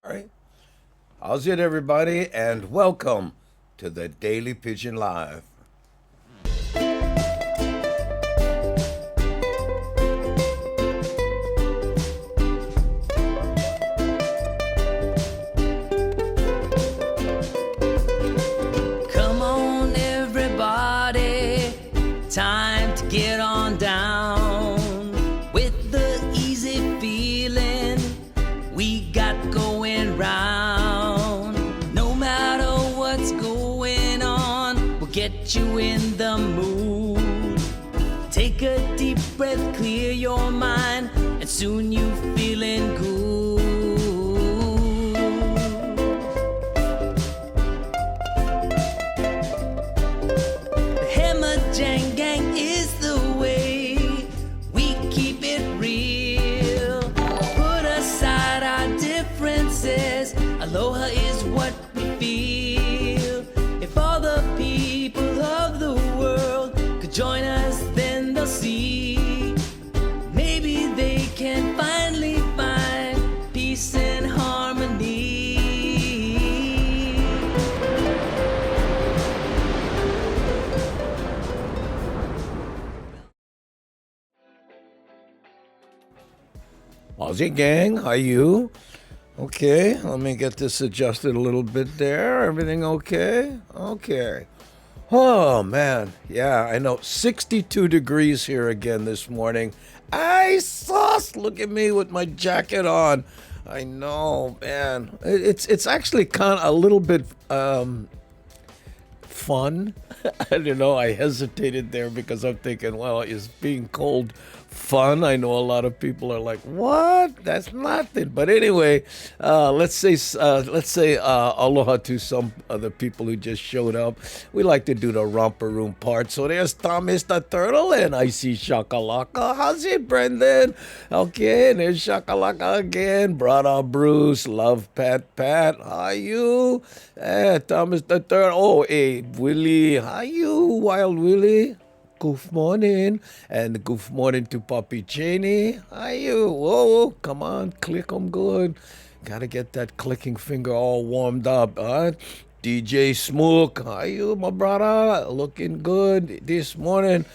All right. How's it, everybody? And welcome to the Daily Pigeon Live. Come on, everybody, time to get on down with the easy feeling we got going round. No matter what's going on, we'll get you in the mood. Take a deep breath, clear your mind, and soon you feeling good. Jang Gang is the way we keep it real. Put aside our differences, aloha is what we feel. If all the people of the world could join us, then they'll see. Maybe they can finally find peace and harmony. How's it, gang? How you? Okay, let me get this adjusted a little bit there. Everything okay? Okay. Oh, man. Yeah, I know. 62 degrees here again this morning. Ay, sauce! Look at me with my jacket on. I know, man. It's actually kind of a little bit fun. I don't know. I hesitated there because I'm thinking, well, is being cold fun? I know a lot of people are like, what? That's nothing. But anyway, let's say aloha to some other people who just showed up. We like to do the romper room part. So there's Tom, Mr. Turtle, and I see Shakalaka. How's it, Brendan? Okay, and there's Shakalaka again. Brother Bruce, love Pat. How are you? Tom, Mr. Turtle. Oh, hey, Willie. How are you, Wild Willie? Good morning, and good morning to Poppy Cheney. How you? Whoa, come on, click 'em good. Gotta get that clicking finger all warmed up, huh? DJ Smook, how you, my brother? Looking good this morning.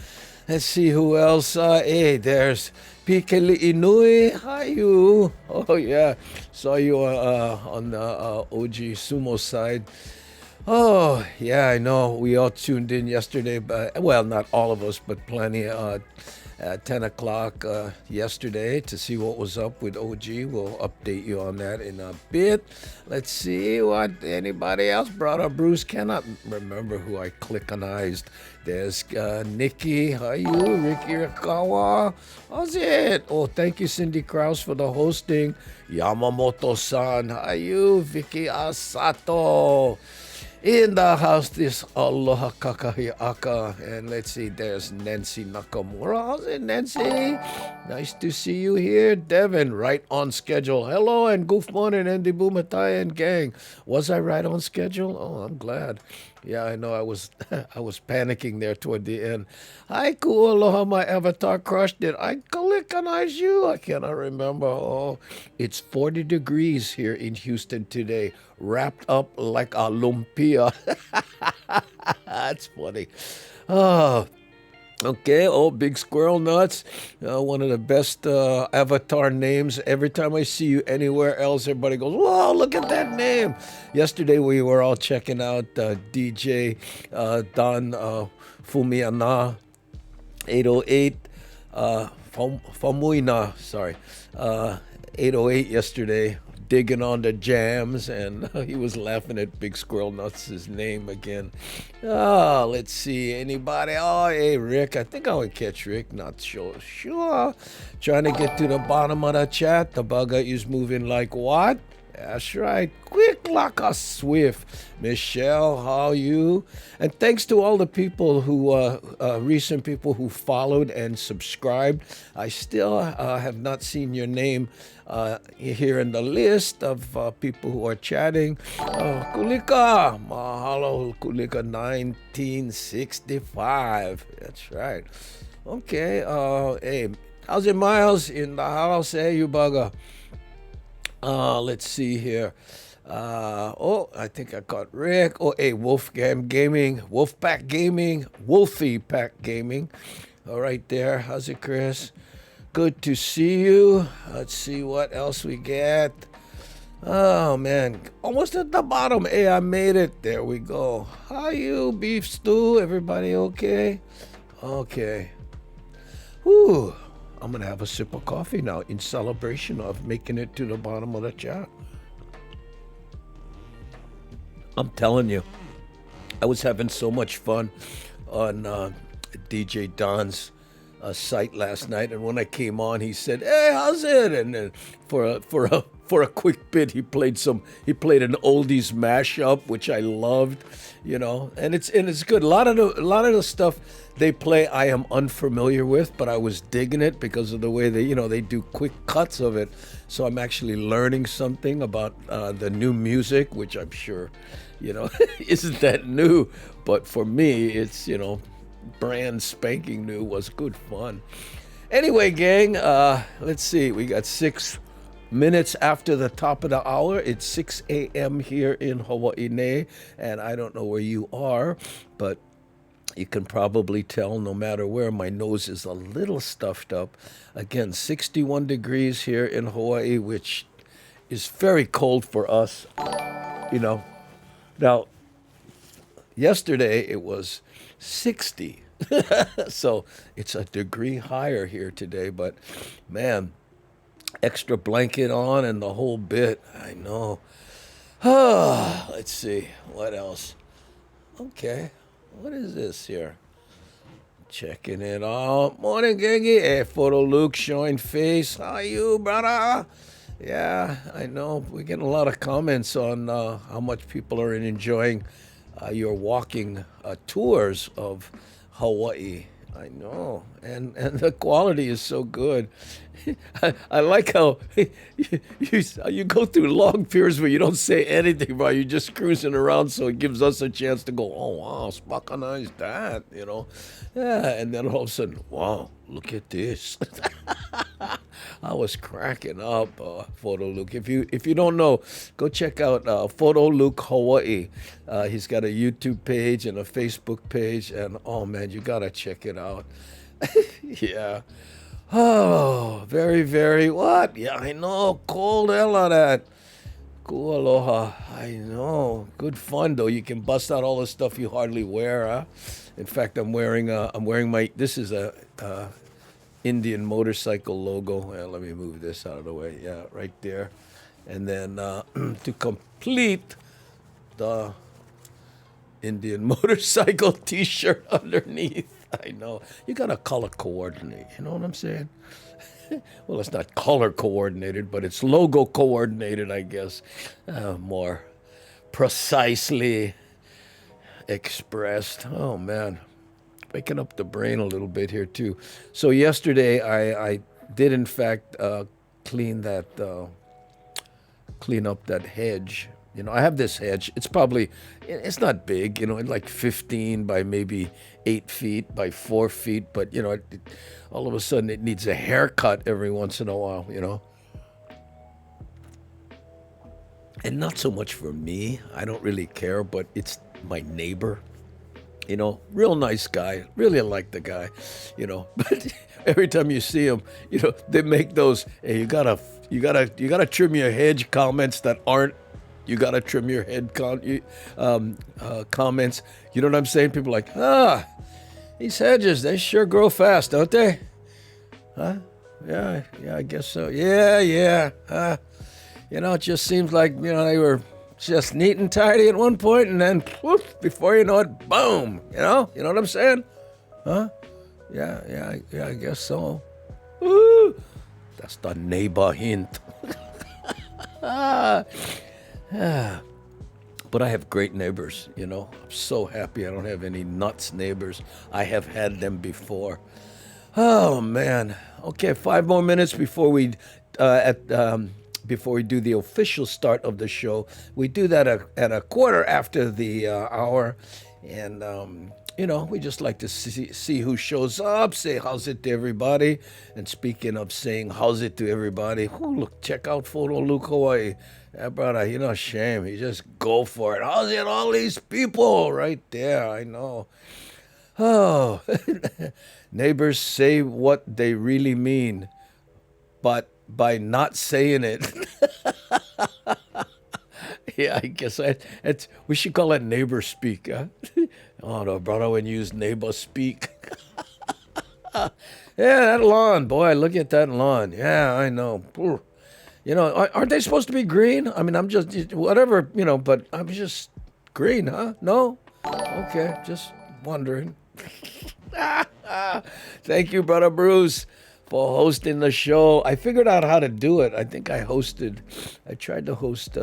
Let's see who else. Hey, there's Pikeli Inui. How you? Oh, yeah. Saw you on the OG Sumo side. Oh, yeah, I know. We all tuned in yesterday, but well, not all of us, but plenty at 10 o'clock yesterday to see what was up with OG. We'll update you on that in a bit. Let's see what anybody else brought up. Bruce cannot remember who I clickonized. There's Nikki. How you? Ricky Rikawa. How's it? Oh, thank you, Cindy Krause, for the hosting. Yamamoto-san. How you? Vicky Asato. In the house, this Aloha Kakahiaka. And let's see, there's Nancy Nakamura. How's it, Nancy? Nice to see you here. Devin, right on schedule. Hello and good morning, Andy Bumatai and gang. Was I right on schedule? Oh, I'm glad. Yeah, I know I was I was panicking there toward the end. Hi, cool aloha, my avatar crush. Did I recognize you? I cannot remember. Oh, it's 40 degrees here in Houston today, wrapped up like a lumpia. That's funny. Oh, okay, oh, Big Squirrel Nuts, one of the best avatar names. Every time I see you anywhere else, everybody goes, whoa, look at that name. Yesterday we were all checking out DJ Don Fumiana 808, Famuina, sorry, 808 yesterday, digging on the jams, and he was laughing at Big Squirrel Nuts' name again. Let's see, anybody? Oh, hey, Rick. I think I would catch Rick. Not sure. Trying to get to the bottom of the chat. The bugger is moving like what? That's right. Quick like a swift. Michelle, how are you? And thanks to all the people who, recent people who followed and subscribed. I still have not seen your name here in the list of people who are chatting. Kulika, mahalo, Kulika 1965. That's right. Okay. Hey, how's it, Miles? In the house? Hey, you bugger. Let's see here. I think I got Rick. Oh, hey, Wolfgang Gaming, Wolfpack Gaming, Wolfie Pack Gaming. All right there. How's it, Chris? Good to see you. Let's see what else we get. Oh man, almost at the bottom. Hey, I made it. There we go. How you, beef stew? Everybody okay? Okay. Whew. I'm gonna have a sip of coffee now in celebration of making it to the bottom of the chart. I'm telling you, I was having so much fun on DJ Don's site last night, and when I came on, he said, "Hey, how's it?" And then for a quick bit, he played an oldies mashup, which I loved, and it's good. A lot of the stuff they play, I am unfamiliar with, but I was digging it because of the way they do quick cuts of it. So I'm actually learning something about the new music, which I'm sure, isn't that new, but for me, it's brand spanking new. Was good fun. Anyway, gang, let's see. We got 6 minutes after the top of the hour. It's 6 a.m. here in Hawaii, and I don't know where you are, but you can probably tell no matter where, my nose is a little stuffed up. Again, 61 degrees here in Hawaii, which is very cold for us, Now, yesterday it was 60. So it's a degree higher here today, but man, extra blanket on and the whole bit. I know. Let's see. What else? Okay. What is this here? Checking it out. Morning, Gengi. Hey, Photo Luke showing face. How you, brother? Yeah, I know. We're getting a lot of comments on how much people are enjoying your walking tours of Hawaii. I know, and the quality is so good. I like how you go through long periods where you don't say anything, but you're just cruising around, so it gives us a chance to go, oh wow, Spakana is that, Yeah, and then all of a sudden, wow, look at this. I was cracking up, Photo Luke. If you don't know, go check out Photo Luke Hawaii. He's got a YouTube page and a Facebook page, and oh man, you gotta check it out. Yeah. Oh, very, very what? Yeah, I know. Cold hell of that. Cool aloha. I know. Good fun though. You can bust out all the stuff you hardly wear, huh? In fact, I'm wearing my. This is a Indian motorcycle logo. Well, let me move this out of the way. Yeah, right there. And then to complete the Indian motorcycle T-shirt underneath. I know. You got to color coordinate. You know what I'm saying? Well, it's not color coordinated, but it's logo coordinated, I guess. More precisely expressed. Oh, man. Waking up the brain a little bit here, too. So yesterday, I did, in fact, clean up that hedge. I have this hedge. It's not big, like 15 by maybe 8 feet by 4 feet. But, all of a sudden it needs a haircut every once in a while, And not so much for me. I don't really care, but it's my neighbor. Real nice guy. Really like the guy, But every time you see him, they make those, hey, you gotta trim your hedge comments that aren't. You gotta trim your head comments. You know what I'm saying? People are like, these hedges, they sure grow fast, don't they? Huh? Yeah, I guess so. Yeah. It just seems like, they were just neat and tidy at one point, and then, whoop, before you know it, boom. You know what I'm saying? Huh? Yeah, I guess so. Woo! That's the neighbor hint. But I have great neighbors, I'm so happy I don't have any nuts neighbors. I have had them before. Oh man. Okay, 5 more minutes before we do the official start of the show. We do that at a quarter after the hour, and we just like to see who shows up, say how's it to everybody. And speaking of saying how's it to everybody, look, check out Photo Luke Hawaii. Yeah, brother, shame. You just go for it. How's it, all these people right there? I know. Oh, neighbors say what they really mean, but by not saying it. Yeah, I guess we should call it neighbor speak. Huh? Oh, no, brother, when you use neighbor speak. Yeah, that lawn, boy, look at that lawn. Yeah, I know. Aren't they supposed to be green? I mean, I'm just, whatever, but I'm just green, huh? No? Okay, just wondering. Thank you, Brother Bruce, for hosting the show. I figured out how to do it. I think I tried to host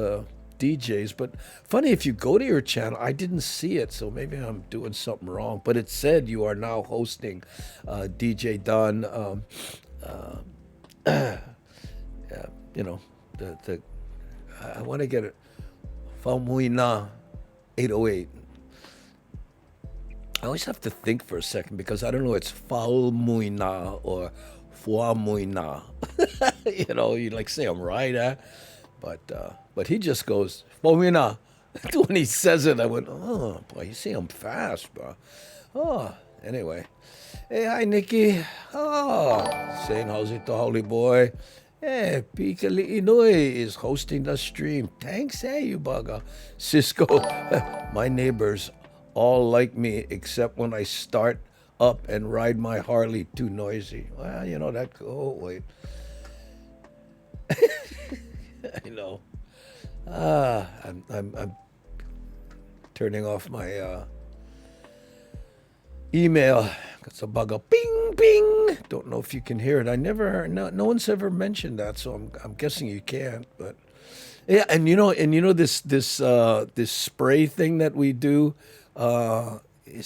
DJs, but funny, if you go to your channel, I didn't see it, so maybe I'm doing something wrong, but it said you are now hosting DJ Don, I want to get it, Famuina 808. I always have to think for a second because I don't know, it's Faumuina or Fuamuina. You like say I'm right, huh? But he just goes, Faumuina. When he says it, I went, oh, boy, you see I'm fast, bro. Oh, anyway. Hey, hi, Nikki. Oh, saying how's it to Holy Boy. Hey, Pika Inouye is hosting the stream. Thanks, hey, you bugger. Cisco, my neighbors all like me except when I start up and ride my Harley too noisy. Well, wait. I know. I'm turning off my email. It's a bugger. Bing, bing. Don't know if you can hear it. No one's ever mentioned that, so I'm guessing you can't. But yeah, and this spray thing that we do. Hey, you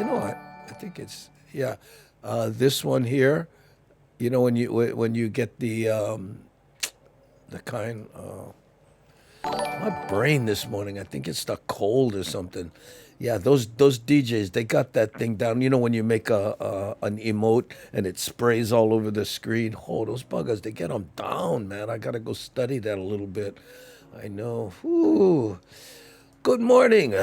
know what? I think it's this one here. When you get the kind. My brain this morning. I think it's the cold or something. Yeah, those DJs, they got that thing down. When you make an emote and it sprays all over the screen. Oh, those buggers, they get them down, man. I gotta go study that a little bit. I know. Ooh. Good morning.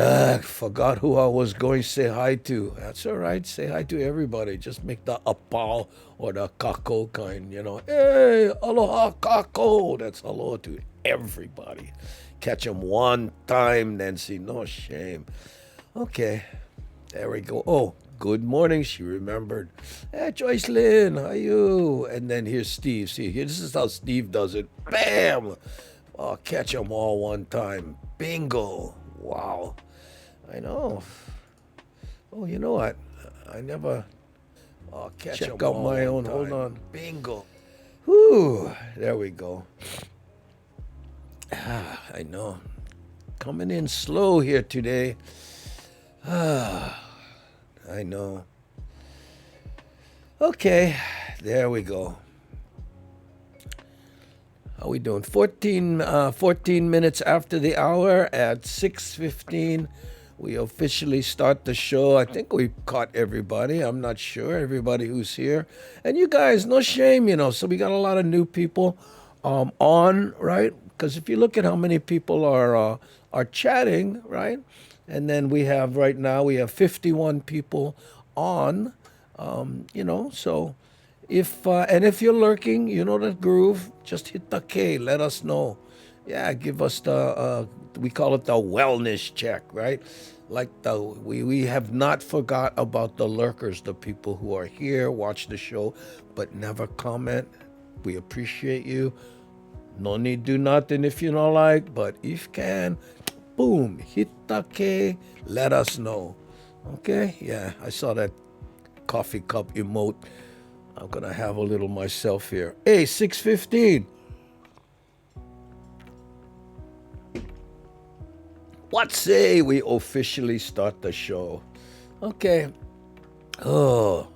Forgot who I was going to say hi to. That's all right. Say hi to everybody. Just make the apau or the kako kind, Hey, aloha kako. That's hello to everybody. Catch them one time, Nancy. No shame. Okay. There we go. Oh, good morning. She remembered. Hey, Joyce Lynn, how are you? And then here's Steve. See, this is how Steve does it. Bam! Oh, catch them all one time. Bingo. Wow. I know. Oh, you know what? I never check out my own. Hold on. Bingo. Whew. There we go. I know. Coming in slow here today. I know. Okay. There we go. How we doing? 14 minutes after the hour at 6:15. We officially start the show. I think we caught everybody. I'm not sure. Everybody who's here. And you guys, no shame, So we got a lot of new people on, right? Because if you look at how many people are chatting, right? And then we have 51 people on, so... If you're lurking, you know the groove, just hit the K, let us know. Yeah, give us we call it the wellness check, right? Like we have not forgot about the lurkers, the people who are here, watch the show, but never comment. We appreciate you. No need do nothing if you don't like, but if can, boom, hit the K, let us know. Okay? Yeah, I saw that coffee cup emote. I'm going to have a little myself here. Hey, 6:15. What say we officially start the show? Okay. Oh.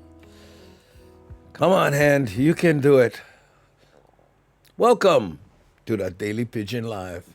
Come on, Hand. You can do it. Welcome to the Daily Pidgin Live.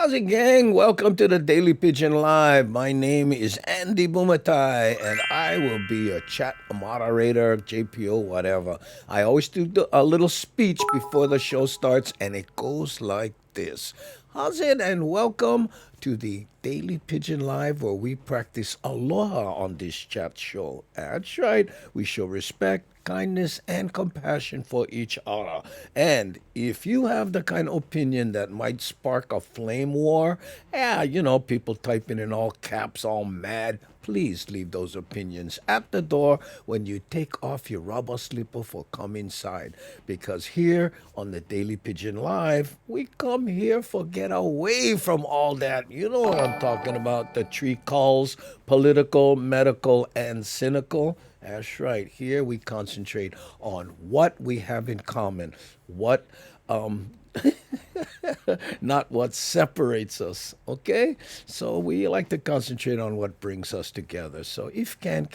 How's it, gang? Welcome to the Daily Pigeon Live. My name is Andy Bumatai, and I will be your chat moderator, JPO, whatever. I always do a little speech before the show starts, and it goes like this. How's it? And welcome to the Daily Pigeon Live, where we practice aloha on this chat show. That's right. We show respect, kindness, and compassion for each other. And if you have the kind of opinion that might spark a flame war, people typing in all caps, all mad, please leave those opinions at the door when you take off your rubber slipper for come inside. Because here on the Daily Pigeon Live, we come here for get away from all that. You know what I'm talking about, the tree calls, political, medical, and cynical. That's right. Here we concentrate on what we have in common, not what separates us, okay? So we like to concentrate on what brings us together. So if can,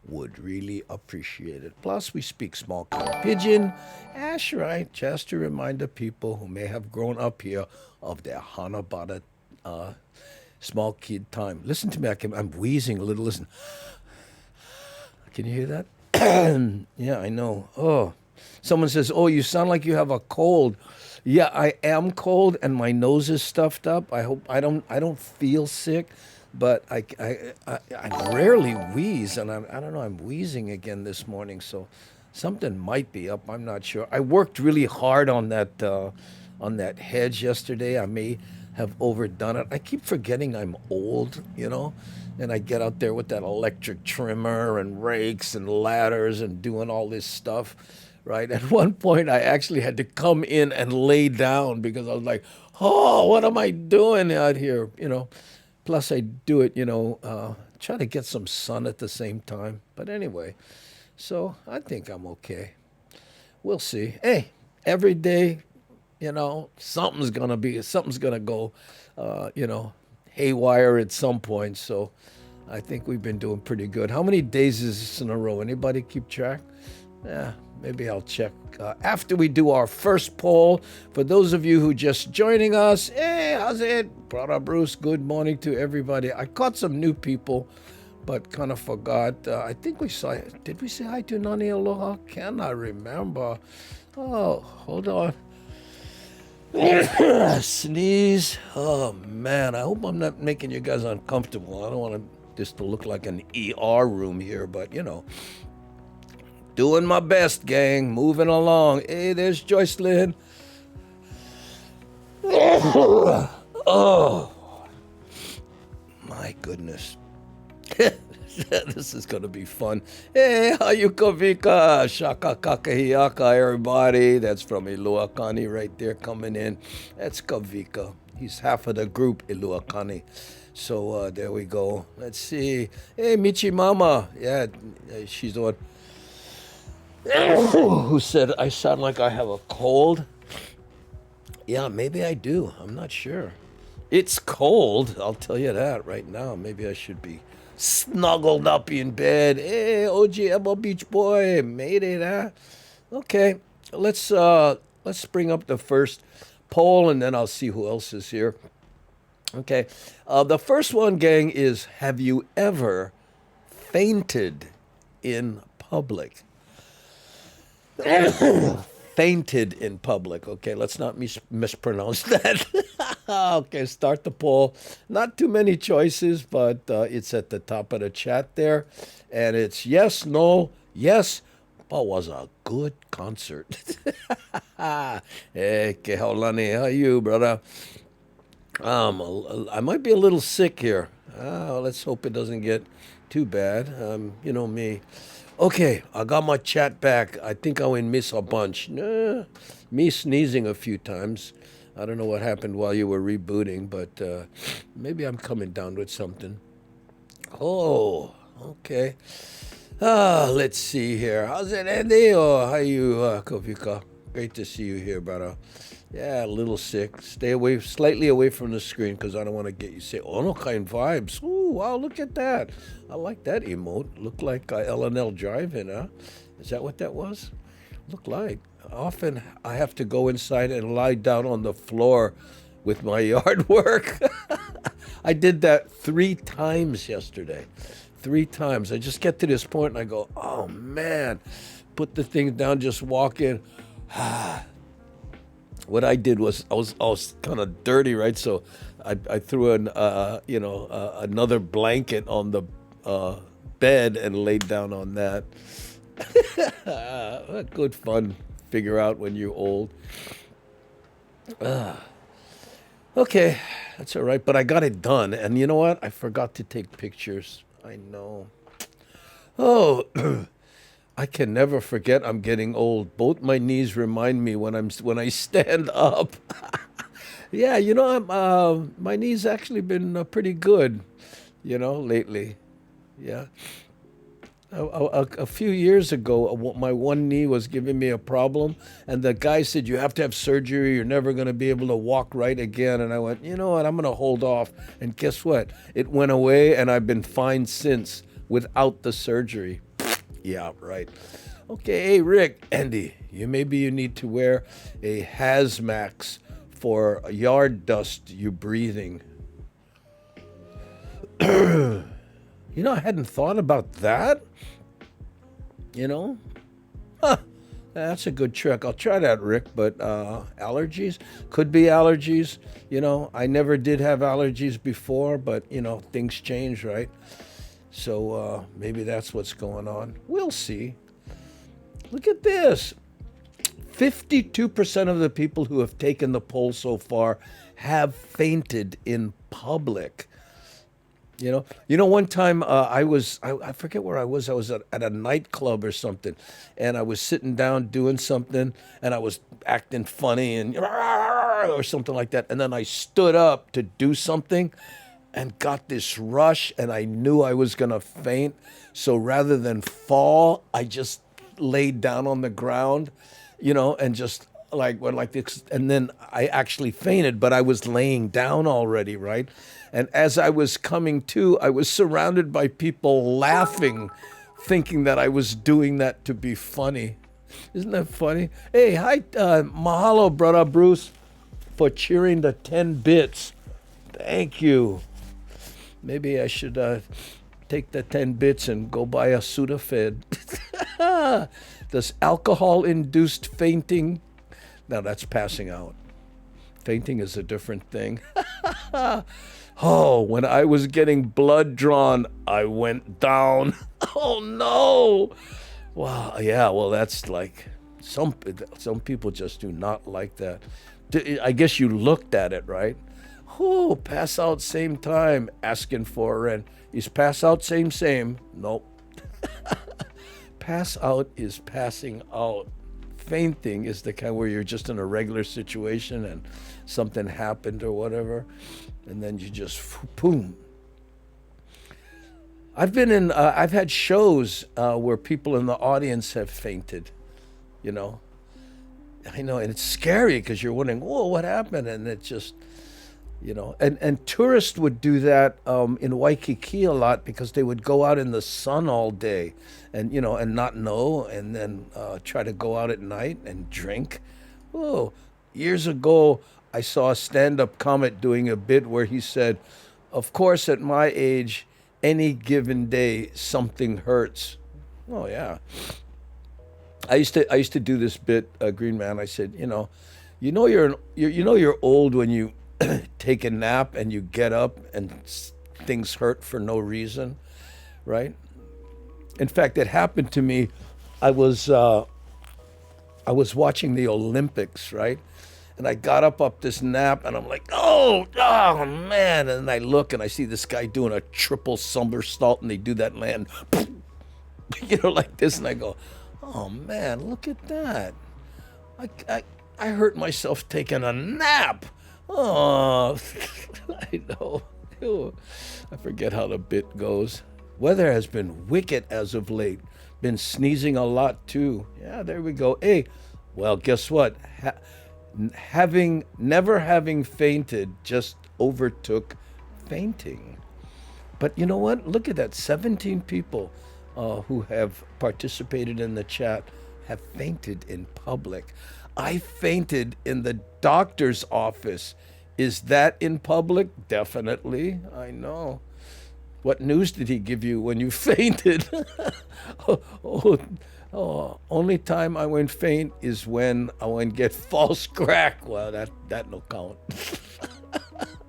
would really appreciate it. Plus, we speak small kid Pidgin. That's right. Just to remind the people who may have grown up here of their Hanabata small kid time. Listen to me. I'm wheezing a little. Listen. Can you hear that? Yeah, I know. Oh, someone says, "Oh, you sound like you have a cold." Yeah, I am cold, and my nose is stuffed up. I hope I don't feel sick, but I rarely wheeze, and I don't know. I'm wheezing again this morning, so something might be up. I'm not sure. I worked really hard on that hedge yesterday. I may have overdone it. I keep forgetting I'm old, and I get out there with that electric trimmer and rakes and ladders and doing all this stuff, right? At one point, I actually had to come in and lay down because I was like, oh, what am I doing out here, Plus, I do it, try to get some sun at the same time. But anyway, so I think I'm okay. We'll see. Hey, every day, something's going to go, haywire at some point. So I think we've been doing pretty good. How many days is this in a row? Anybody keep track? Yeah, maybe I'll check after we do our first poll. For those of you who just joining us, hey, how's it? Brother Bruce, good morning to everybody. I caught some new people, but kind of forgot. I think did we say hi to Nani Aloha? Cannot remember. Oh, hold on. Sneeze. Oh, man. I hope I'm not making you guys uncomfortable. I don't want this to look like an ER room here, but, doing my best, gang. Moving along. Hey, there's Joycelyn. Oh, my goodness. This is going to be fun. Hey, how you Kavika? Shaka kakahiaka, everybody. That's from Iluakani right there coming in. That's Kavika. He's half of the group, Iluakani. So there we go. Let's see. Hey, Michi Mama. Yeah, she's the one who said I sound like I have a cold. Yeah, maybe I do. I'm not sure. It's cold. I'll tell you that right now. Maybe I should be snuggled up in bed. Hey, OG Beach Boy, made it, huh? Okay, let's bring up the first poll, and then I'll see who else is here. Okay, the first one, gang, is: have you ever fainted in public? Fainted in public. Okay, let's not mispronounce that. Okay, start the poll. Not too many choices, but it's at the top of the chat there. And it's yes, no, yes, but was a good concert. Hey, Kehaulani, how are you, brother? I might be a little sick here. Let's hope it doesn't get too bad. You know me. Okay, I got my chat back. I think I went miss a bunch. Nah, me sneezing a few times. I don't know what happened while you were rebooting, but maybe I'm coming down with something. Oh, okay. Let's see here. How's it, Andy? Or how you, Kofika? Great to see you here, brother. Yeah, a little sick. Stay slightly away from the screen because I don't want to get you sick. Oh, no kind vibes. Ooh, wow, look at that. I like that emote. Looked like L&L Drive-In, huh? Is that what that was? Looked like. Often I have to go inside and lie down on the floor with my yard work. I did that 3 times yesterday. 3 times. I just get to this point and I go, oh man, put the thing down, just walk in. What I did was I was kind of dirty, right? So I threw another blanket on the bed and laid down on that. Good fun. Figure out when you're old. Okay, that's all right. But I got it done, and you know what? I forgot to take pictures. I know. Oh, I can never forget. I'm getting old. Both my knees remind me when I stand up. Yeah, my knees actually been pretty good, lately. Yeah. A few years ago, my one knee was giving me a problem, and the guy said, you have to have surgery, you're never going to be able to walk right again. And I went, you know what, I'm going to hold off. And guess what? It went away, and I've been fine since without the surgery. Yeah, right. Okay, hey, Rick, Andy, maybe you need to wear a hazmat for yard dust you're breathing. I hadn't thought about that. That's a good trick. I'll try that, Rick. But allergies? Could be allergies. I never did have allergies before, but, things change, right? So maybe that's what's going on. We'll see. Look at this. 52% of the people who have taken the poll so far have fainted in public. One time I forget where I was. I was at a nightclub or something, and I was sitting down doing something, and I was acting funny and or something like that. And then I stood up to do something and got this rush, and I knew I was going to faint. So rather than fall, I just laid down on the ground, and just went like this. And then I actually fainted, but I was laying down already, right? And as I was coming to, I was surrounded by people laughing, thinking that I was doing that to be funny. Isn't that funny? Hey, hi, mahalo, brother Bruce, for cheering the 10 bits. Thank you. Maybe I should take the 10 bits and go buy a Sudafed. Does alcohol-induced fainting? Now that's passing out. Fainting is a different thing. Oh, when I was getting blood drawn, I went down. Oh no! Wow, yeah, well that's like, some people just do not like that. I guess you looked at it, right? Oh, pass out same time, asking for rent. Is pass out same? Nope. Pass out is passing out. Fainting is the kind where you're just in a regular situation and something happened or whatever, and then you just boom. I've had shows where people in the audience have fainted. I know, and it's scary because you're wondering, whoa, what happened? And it just, and tourists would do that in Waikiki a lot because they would go out in the sun all day and, and not know, and then try to go out at night and drink. Oh, years ago, I saw a stand-up comic doing a bit where he said, of course, at my age, any given day, something hurts. Oh, yeah. I used to do this bit, Green Man. I said, you're old when you take a nap and you get up and things hurt for no reason, right? In fact, it happened to me. I was watching the Olympics, right? And I got up this nap, and I'm like, oh man! And I look, and I see this guy doing a triple somersault, and they do that land, like this, and I go, oh man, look at that! I hurt myself taking a nap. Oh, I know. Ew. I forget how the bit goes. Weather has been wicked as of late. Been sneezing a lot too. Yeah, there we go. Hey, well, guess what? Never having fainted just overtook fainting. But you know what? Look at that. 17 people who have participated in the chat have fainted in public. I fainted in the doctor's office Is that in public? Definitely. I know. What news did he give you when you fainted? oh, oh, only time I went faint is when I went get false crack. Well, that no count.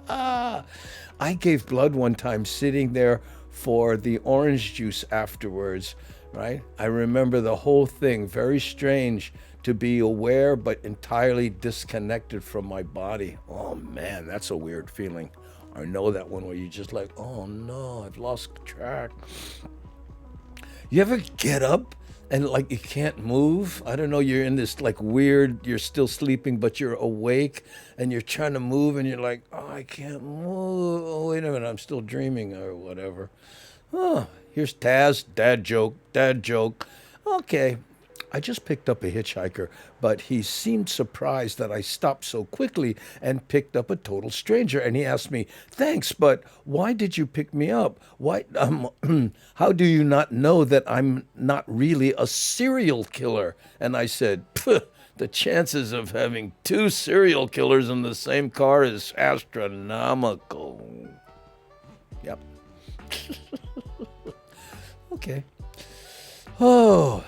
I gave blood one time sitting there for the orange juice afterwards, right? I remember the whole thing. Very strange to be aware but entirely disconnected from my body. Oh man, that's a weird feeling. I know that one where you're just like, oh no, I've lost track. You ever get up and like you can't move? I don't know, you're in this like weird, you're still sleeping, but you're awake and you're trying to move and you're like, oh, I can't move. Oh, wait a minute, I'm still dreaming or whatever. Oh, here's Taz, dad joke. Okay. I just picked up a hitchhiker, but he seemed surprised that I stopped so quickly and picked up a total stranger. And he asked me, thanks, but why did you pick me up? Why? How do you not know that I'm not really a serial killer? And I said, the chances of having 2 serial killers in the same car is astronomical. Yep. Okay. Oh.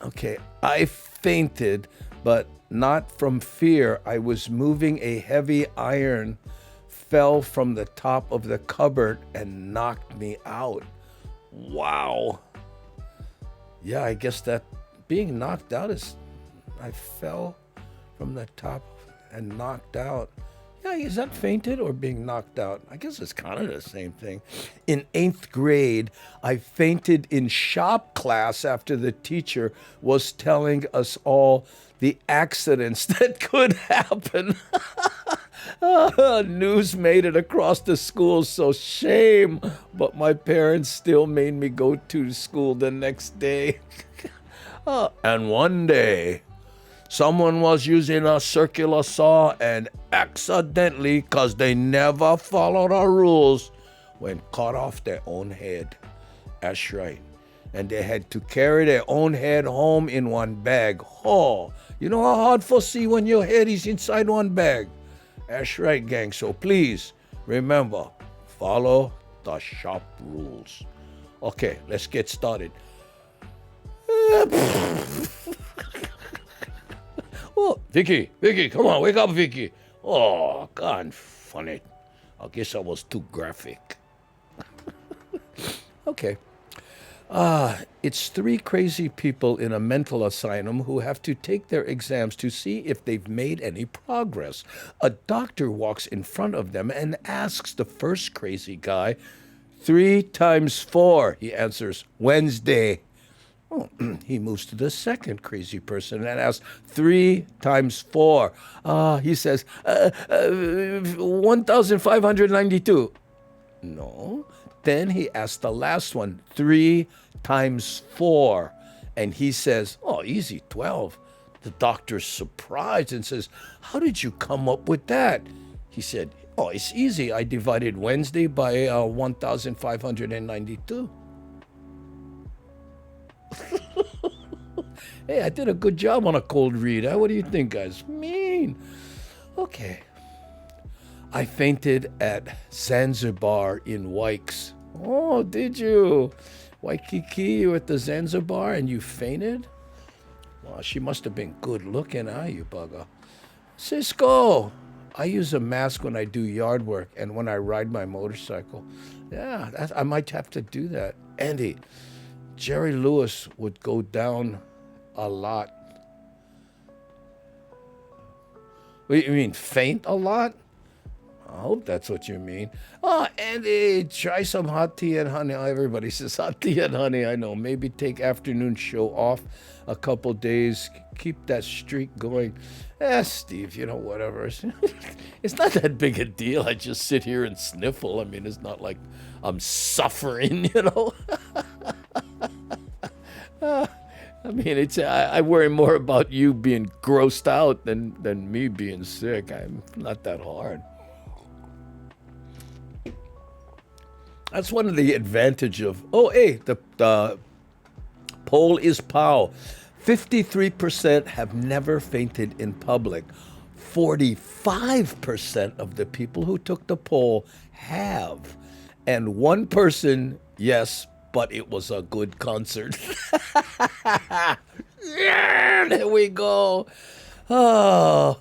Okay, I fainted, but not from fear. I was moving a heavy iron, fell from the top of the cupboard and knocked me out. Wow. Yeah, I guess that being knocked out is, I fell from the top and knocked out. Yeah, is that fainted or being knocked out? I guess it's kind of the same thing. In 8th grade, I fainted in shop class after the teacher was telling us all the accidents that could happen. News made it across the school, so shame. But my parents still made me go to school the next day. And one day, someone was using a circular saw and accidentally, because they never followed our rules, went cut off their own head. That's right. And they had to carry their own head home in one bag. Oh, you know how hard for see when your head is inside one bag? That's right, gang. So please, remember, follow the shop rules. Okay, let's get started. Oh, Vicky, come on, wake up, Vicky. Oh, God, funny. I guess I was too graphic. Okay. It's 3 crazy people in a mental asylum who have to take their exams to see if they've made any progress. A doctor walks in front of them and asks the first crazy guy, 3 times 4. He answers, Wednesday. Oh, he moves to the second crazy person and asks 3 times 4. He says, 1,592. No. Then he asks the last one, 3 times 4. And he says, oh, easy, 12. The doctor's surprised and says, how did you come up with that? He said, oh, it's easy. I divided Wednesday by 1,592. Hey, I did a good job on a cold read. What do you think, guys? Mean. Okay. I fainted at Zanzibar in Wikes. Oh, did you? Waikiki, you were at the Zanzibar and you fainted? Well, she must have been good looking, you bugger. Cisco, I use a mask when I do yard work and when I ride my motorcycle. Yeah, I might have to do that. Andy, Jerry Lewis would go down a lot. What, you mean faint a lot? I hope that's what you mean. Oh, Andy, try some hot tea and honey. Everybody says hot tea and honey. I know. Maybe take afternoon show off a couple days. Keep that streak going. Steve, whatever. It's not that big a deal. I just sit here and sniffle. I mean, it's not like I'm suffering, I mean, I worry more about you being grossed out than me being sick. I'm not that hard. That's one of the advantage of, the poll is pow. 53% have never fainted in public. 45% of the people who took the poll have. And one person, yes, but it was a good concert. Yeah, there we go. Oh,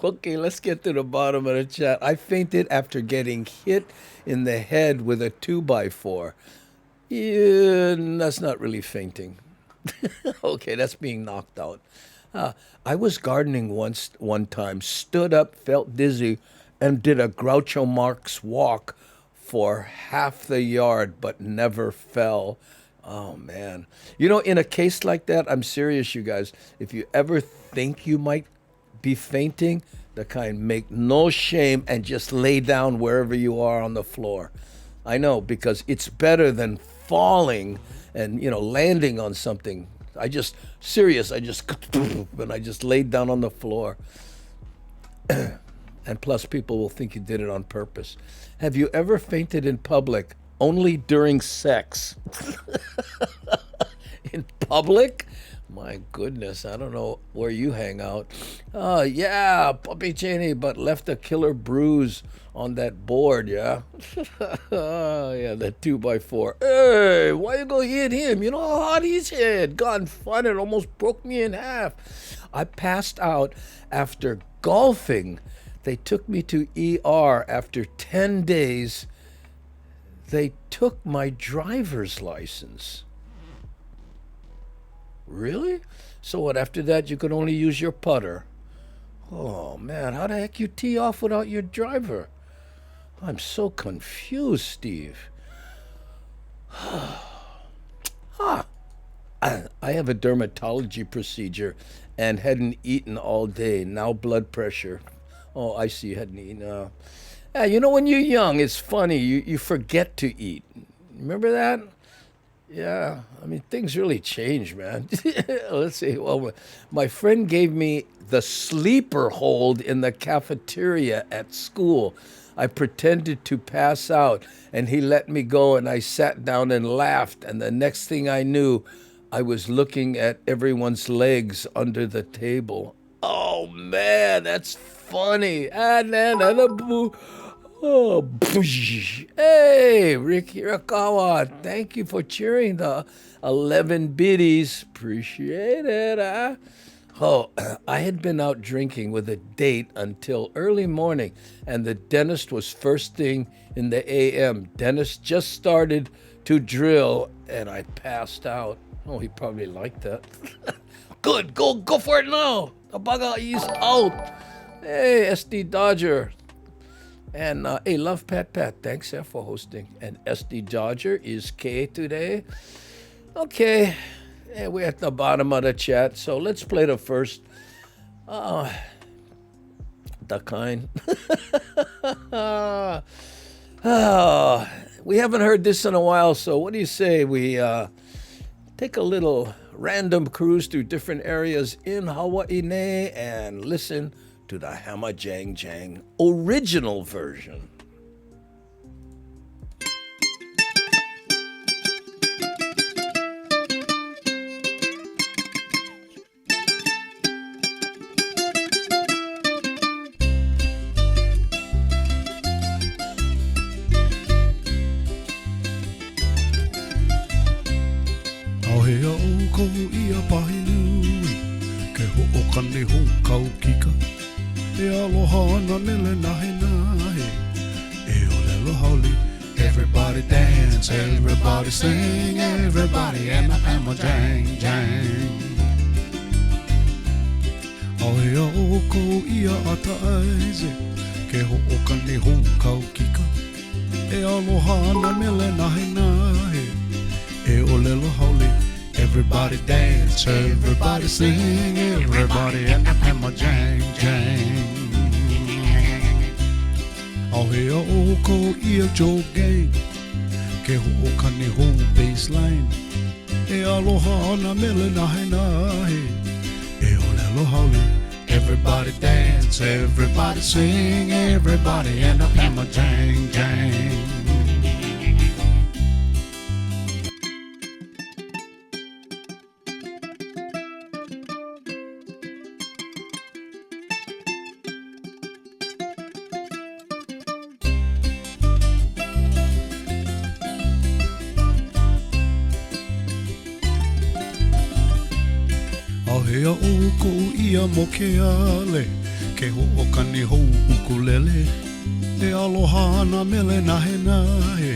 okay, let's get to the bottom of the chat. I fainted after getting hit in the head with a 2x4. Yeah, that's not really fainting. Okay, that's being knocked out. I was gardening one time, stood up, felt dizzy, and did a Groucho Marx walk for half the yard, but never fell. Oh man. You know, in a case like that, I'm serious, you guys. If you ever think you might be fainting, the kind make no shame and just lay down wherever you are on the floor. I know, because it's better than falling and, landing on something. I just and I just laid down on the floor. And plus, people will think you did it on purpose. Have you ever fainted in public? Only during sex. In public? My goodness, I don't know where you hang out. Yeah, Puppy Cheney, but left a killer bruise on that board, yeah? Yeah, that 2x4. Hey, why you go hit him? You know how hard he's hit. Gone fun, it almost broke me in half. I passed out after golfing. They took me to ER after 10 days. They took my driver's license. Really? So what, after that you could only use your putter? Oh man, how the heck you tee off without your driver? I'm so confused, Steve. Huh. I have a dermatology procedure and hadn't eaten all day. Now blood pressure. Oh, I see, hadn't eaten. Yeah, when you're young, it's funny. You forget to eat. Remember that? Yeah, I mean, things really change, man. Let's see. Well, my friend gave me the sleeper hold in the cafeteria at school. I pretended to pass out, and he let me go, and I sat down and laughed. And the next thing I knew, I was looking at everyone's legs under the table. Oh, man, that's funny. Oh, hey, Rick Hirakawa, thank you for cheering the 11 biddies. Appreciate it. Oh, I had been out drinking with a date until early morning, and the dentist was first thing in the AM. Dentist just started to drill, and I passed out. Oh, he probably liked that. Good, go for it now. The bugger is out. Hey, SD Dodger. And hey, Love Pat, thanks for hosting. And SD Dodger is K today. Okay, and we're at the bottom of the chat, so let's play the first. The kind. We haven't heard this in a while, so what do you say we take a little random cruise through different areas in Hawaii and listen to the Hammer Jang Jang original version. Ahea o kou ia pahinui, ke ho'okane hou kau kika. E aloha ana mele nahe nahe, e ole alohauli. Everybody dance, everybody sing, everybody and the hammer jang jang. Ahea o kou ia ata aize, ke ho'okane hou kau kika. E aloha ana mele nahe nahe, e ole alohauli. Everybody dance, everybody sing, everybody and the hammer jang jang. Ahea o kou ia jogging, ke ho'okane hou baseline. E aloha ana mele nahe nahe, e ole alohauli. Everybody dance, everybody sing, everybody and the hammer jang jang. hea o ko ia mo ke ale, ke ho'okani hou ukulele. E aloha ana mele nahe nahe,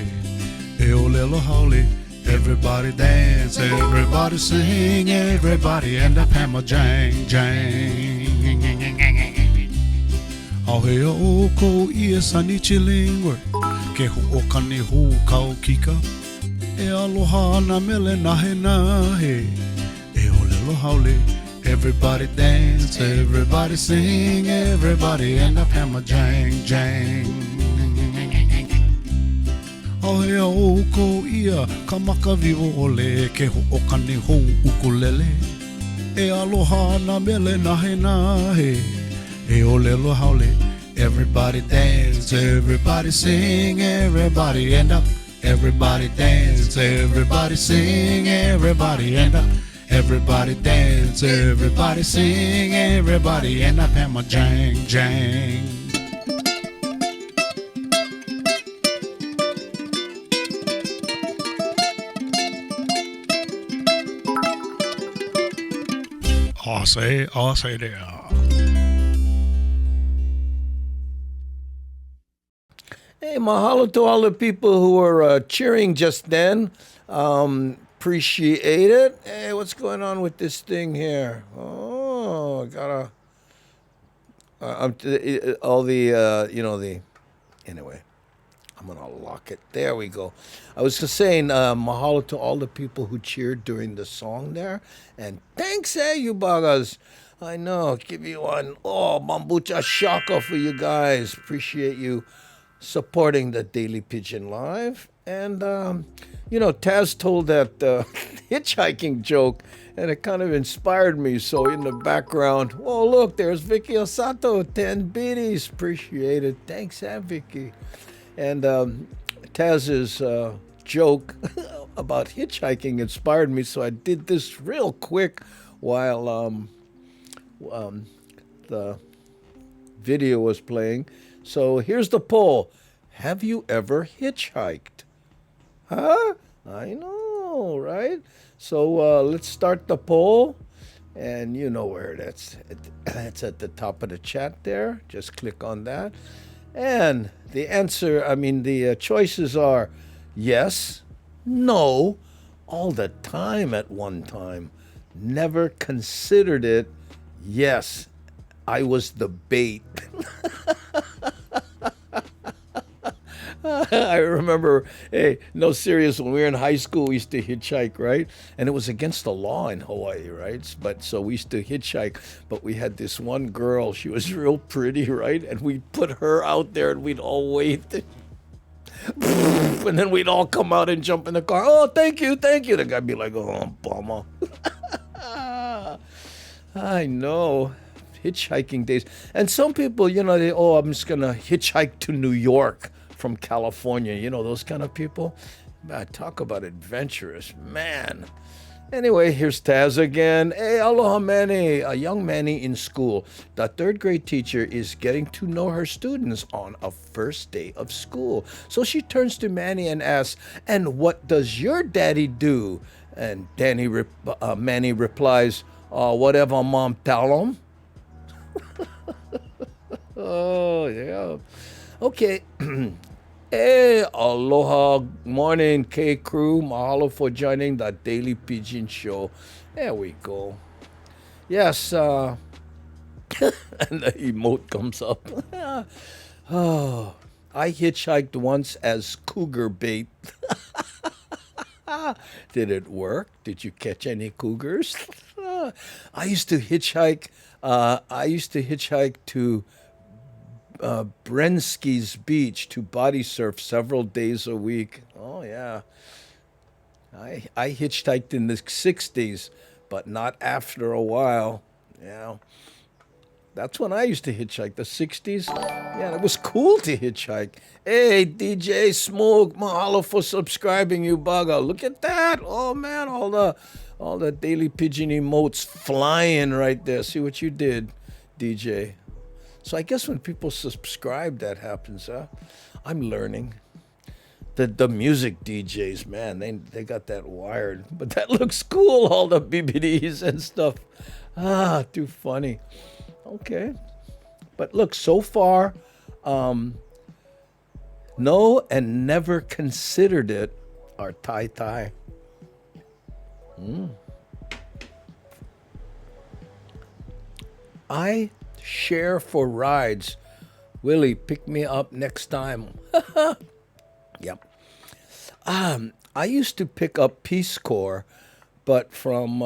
e olelo haole. Everybody dance, everybody sing, everybody end up hammer jang, jang. Au hea o ko ia sani chilingwe, ke ho'okani hou kau kika. E aloha ana mele nahe nahe, e olelo haole. Everybody dance, everybody sing, everybody end up hammer jang, jang. Au hea o ko ia ka maka vivo ole ke ho'okani hou ukulele. E aloha ana mele nahe nahe, e olelo haole. Everybody dance, everybody sing, everybody end up. Everybody dance, everybody sing, everybody end up. Everybody dance, everybody sing, everybody end up hammer jang, jang. I'll say there. Hey, mahalo to all the people who were cheering just then. Appreciate it. Hey, what's going on with this thing here? Oh, gotta. All the Anyway, I'm gonna lock it. There we go. I was just saying, mahalo to all the people who cheered during the song there, and thanks, you bagas. I know, give you one. Oh, bambucha shaka for you guys. Appreciate you supporting the Daily Pigeon Live. And, Taz told that hitchhiking joke, and it kind of inspired me. So in the background, oh, look, there's Vicky Osato, 10 biddies. Appreciate it. Thanks, Vicky. And Taz's joke about hitchhiking inspired me, so I did this real quick while the video was playing. So here's the poll. Have you ever hitchhiked? Huh? I know, right? So let's start the poll. And you know where that's. It's at the top of the chat there. Just click on that. And the choices are yes, no, all the time at one time, never considered it, yes, I was the bait. I remember, no serious, when we were in high school, we used to hitchhike, right? And it was against the law in Hawaii, right? So we used to hitchhike, but we had this one girl, she was real pretty, right? And we'd put her out there and we'd all wait. And then we'd all come out and jump in the car. Oh, thank you. The guy'd be like, oh, bummer. I know. Hitchhiking days. And some people, I'm just going to hitchhike to New York from California, those kind of people. Talk about adventurous, man. Anyway, here's Taz again. Hey, aloha Manny, a young Manny in school. The third grade teacher is getting to know her students on a first day of school. So she turns to Manny and asks, and what does your daddy do? And Manny replies, whatever mom tell him. Oh, yeah. Okay. Hey, aloha, morning, K-Crew. Mahalo for joining the Daily Pigeon Show. There we go. Yes, and the emote comes up. Oh, I hitchhiked once as cougar bait. Did it work? Did you catch any cougars? I used to hitchhike to Brensky's Beach to body surf several days a week. Oh, yeah. I hitchhiked in the 60s, but not after a while. Yeah. That's when I used to hitchhike, the 60s. Yeah, it was cool to hitchhike. Hey, DJ Smoke, mahalo for subscribing, you bugger. Look at that. Oh, man, all the Daily Pigeon emotes flying right there. See what you did, DJ. So I guess when people subscribe, that happens, huh? I'm learning. The music DJs, man, they got that wired. But that looks cool, all the BBDs and stuff. Too funny. Okay. But look, so far, no and never considered it are Thai. I share for rides. Willie, pick me up next time. Yep. I used to pick up Peace Corps, but from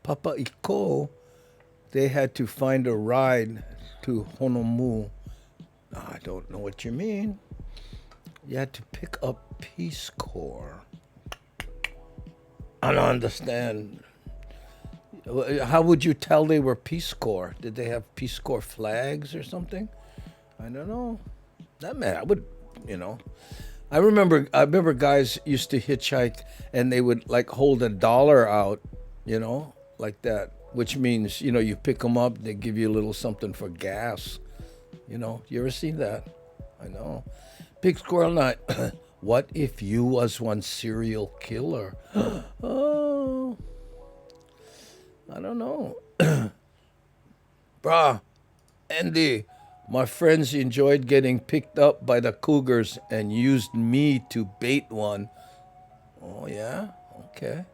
Papa Iko, they had to find a ride to Honomu. I don't know what you mean. You had to pick up Peace Corps. I don't understand. How would you tell they were Peace Corps? Did they have Peace Corps flags or something? I don't know. That man, I would, I remember guys used to hitchhike and they would like hold $1 out, like that, which means, you pick them up, they give you a little something for gas. You ever seen that? I know. Big Squirrel Night. What if you was one serial killer? Oh, I don't know. Bruh, Andy, my friends enjoyed getting picked up by the cougars and used me to bait one. Oh, yeah? Okay.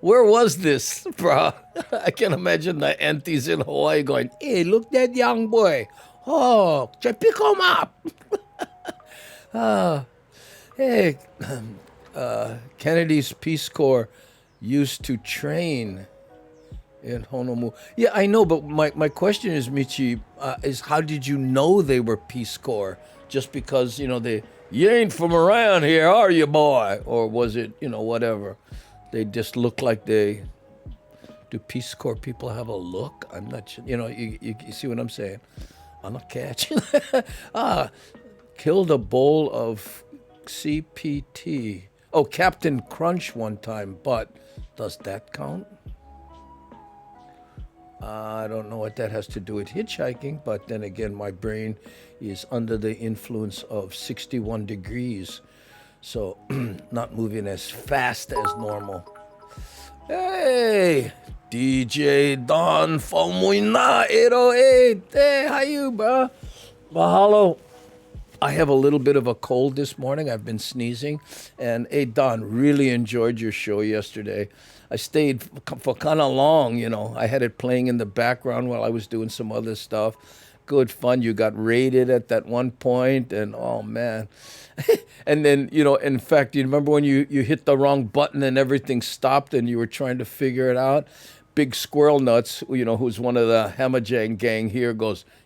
Where was this, bruh? I can imagine the aunties in Hawaii going, hey, look that young boy. Oh, just pick him up. Hey, Kennedy's Peace Corps used to train in Honomu. Yeah, I know, but my question is, Michi, is how did you know they were Peace Corps? Just because, you ain't from around here, are you, boy? Or was it, whatever? They just look like they... Do Peace Corps people have a look? I'm not sure. You see what I'm saying? I'm not catching. Killed a bowl of CPT. Oh, Captain Crunch one time, but does that count? I don't know what that has to do with hitchhiking, but then again, my brain is under the influence of 61 degrees, so not moving as fast as normal. Hey, DJ Don Fomuina 808. Hey, how you, bro? Mahalo. I have a little bit of a cold this morning. I've been sneezing. And, hey, Don, really enjoyed your show yesterday. I stayed for kind of long, I had it playing in the background while I was doing some other stuff. Good fun. You got raided at that one point, and oh, man. And then, in fact, you remember when you hit the wrong button and everything stopped and you were trying to figure it out? Big Squirrel Nuts, who's one of the Hamajang gang here,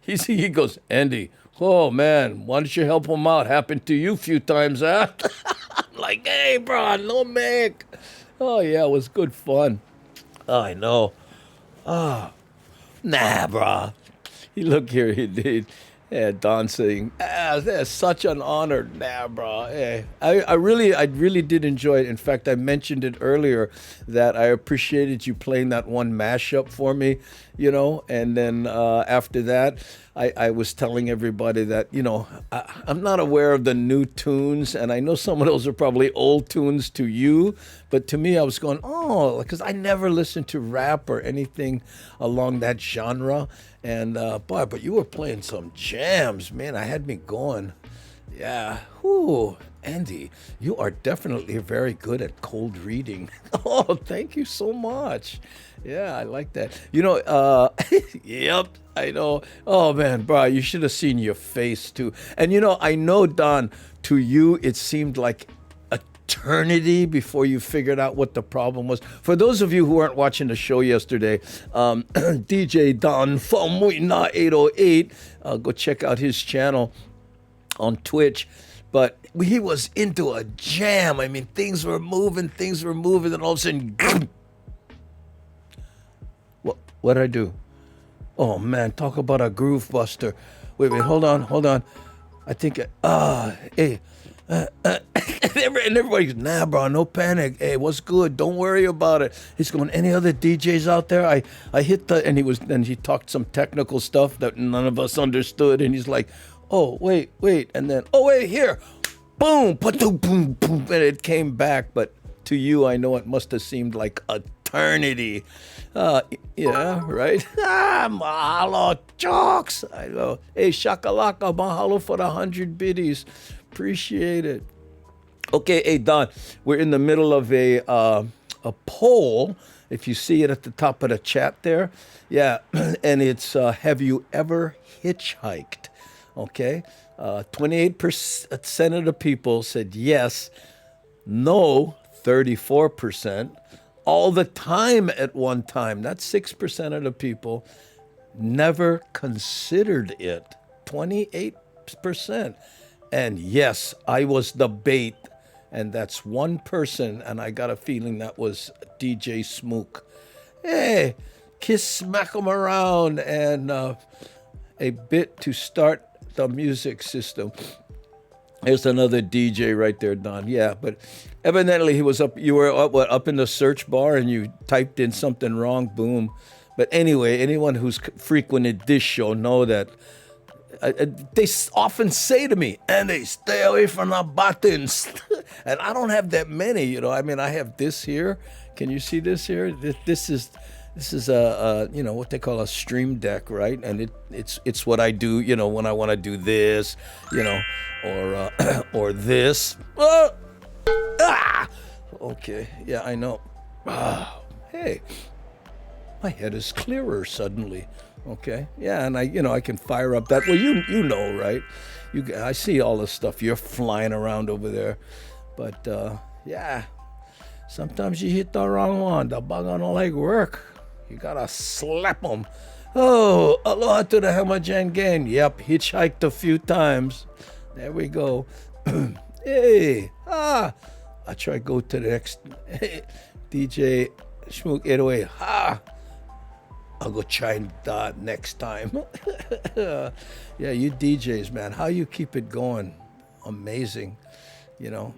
he goes, Andy, oh, man, why don't you help him out? Happened to you a few times, huh? I'm like, hey, bro, no make. Oh, yeah, it was good fun. Oh, I know. Oh, nah, bro. Look here, he did. Yeah, Don saying, that's such an honor. Nah, bro. Hey, I really did enjoy it. In fact, I mentioned it earlier that I appreciated you playing that one mashup for me, and then after that, I was telling everybody that, I'm not aware of the new tunes, and I know some of those are probably old tunes to you, but to me, I was going, oh, because I never listened to rap or anything along that genre. And, boy, but you were playing some jams, man. I had me going. Yeah. Whew. Andy, you are definitely very good at cold reading. Oh, thank you so much. Yeah, I like that. Yep, I know. Oh, man, bro, you should have seen your face, too. And, I know, Don, to you, it seemed like eternity before you figured out what the problem was. For those of you who aren't watching the show yesterday, DJ Don Fomuina 808, go check out his channel on Twitch. But he was into a jam. I mean, things were moving, and all of a sudden, what'd I do? Oh, man, talk about a groove buster. Wait, hold on. I think, hey, And everybody's, nah, bro, no panic. Hey, what's good? Don't worry about it. He's going, any other DJs out there? I hit the, and he talked some technical stuff that none of us understood. And he's like, oh, wait. And then, oh, wait, here. Boom, boom, boom, boom. And it came back. But to you, I know it must have seemed like eternity. Yeah, right? Mahalo, jokes. I know. Hey, shakalaka, mahalo for the 100 biddies. Appreciate it. Okay, hey, Don, we're in the middle of a poll. If you see it at the top of the chat there. Yeah, and it's, have you ever hitchhiked? Okay, 28% of the people said yes, no, 34%. All the time at one time, that's 6% of the people. Never considered it, 28%. And yes, I was the bait. And that's one person, and I got a feeling that was DJ Smook. Hey, kiss, smack 'em around, and a bit to start the music system. There's another DJ right there, Don. Yeah, but evidently he was up. You were up in the search bar, and you typed in something wrong. Boom. But anyway, anyone who's frequented this show know that. They often say to me, Andy, stay away from the buttons. And I don't have that many, you know. I mean, I have this here. Can you see this here? This is a you know, what they call a stream deck, right? And it's what I do, you know, when I want to do this, you know, or this. Okay, yeah, I know. Hey, my head is clearer suddenly. Okay, yeah, and I can fire up that. Well, you know, right? I see all the stuff you're flying around over there, but yeah, sometimes you hit the wrong one. The bug on the leg work. You gotta slap them. Oh, aloha to the Hemajan gang. Yep, hitchhiked a few times. There we go. Hey, I try to go to the next DJ Shmook 808. I'll go try that next time. Yeah, you DJs, man, how you keep it going? Amazing, you know.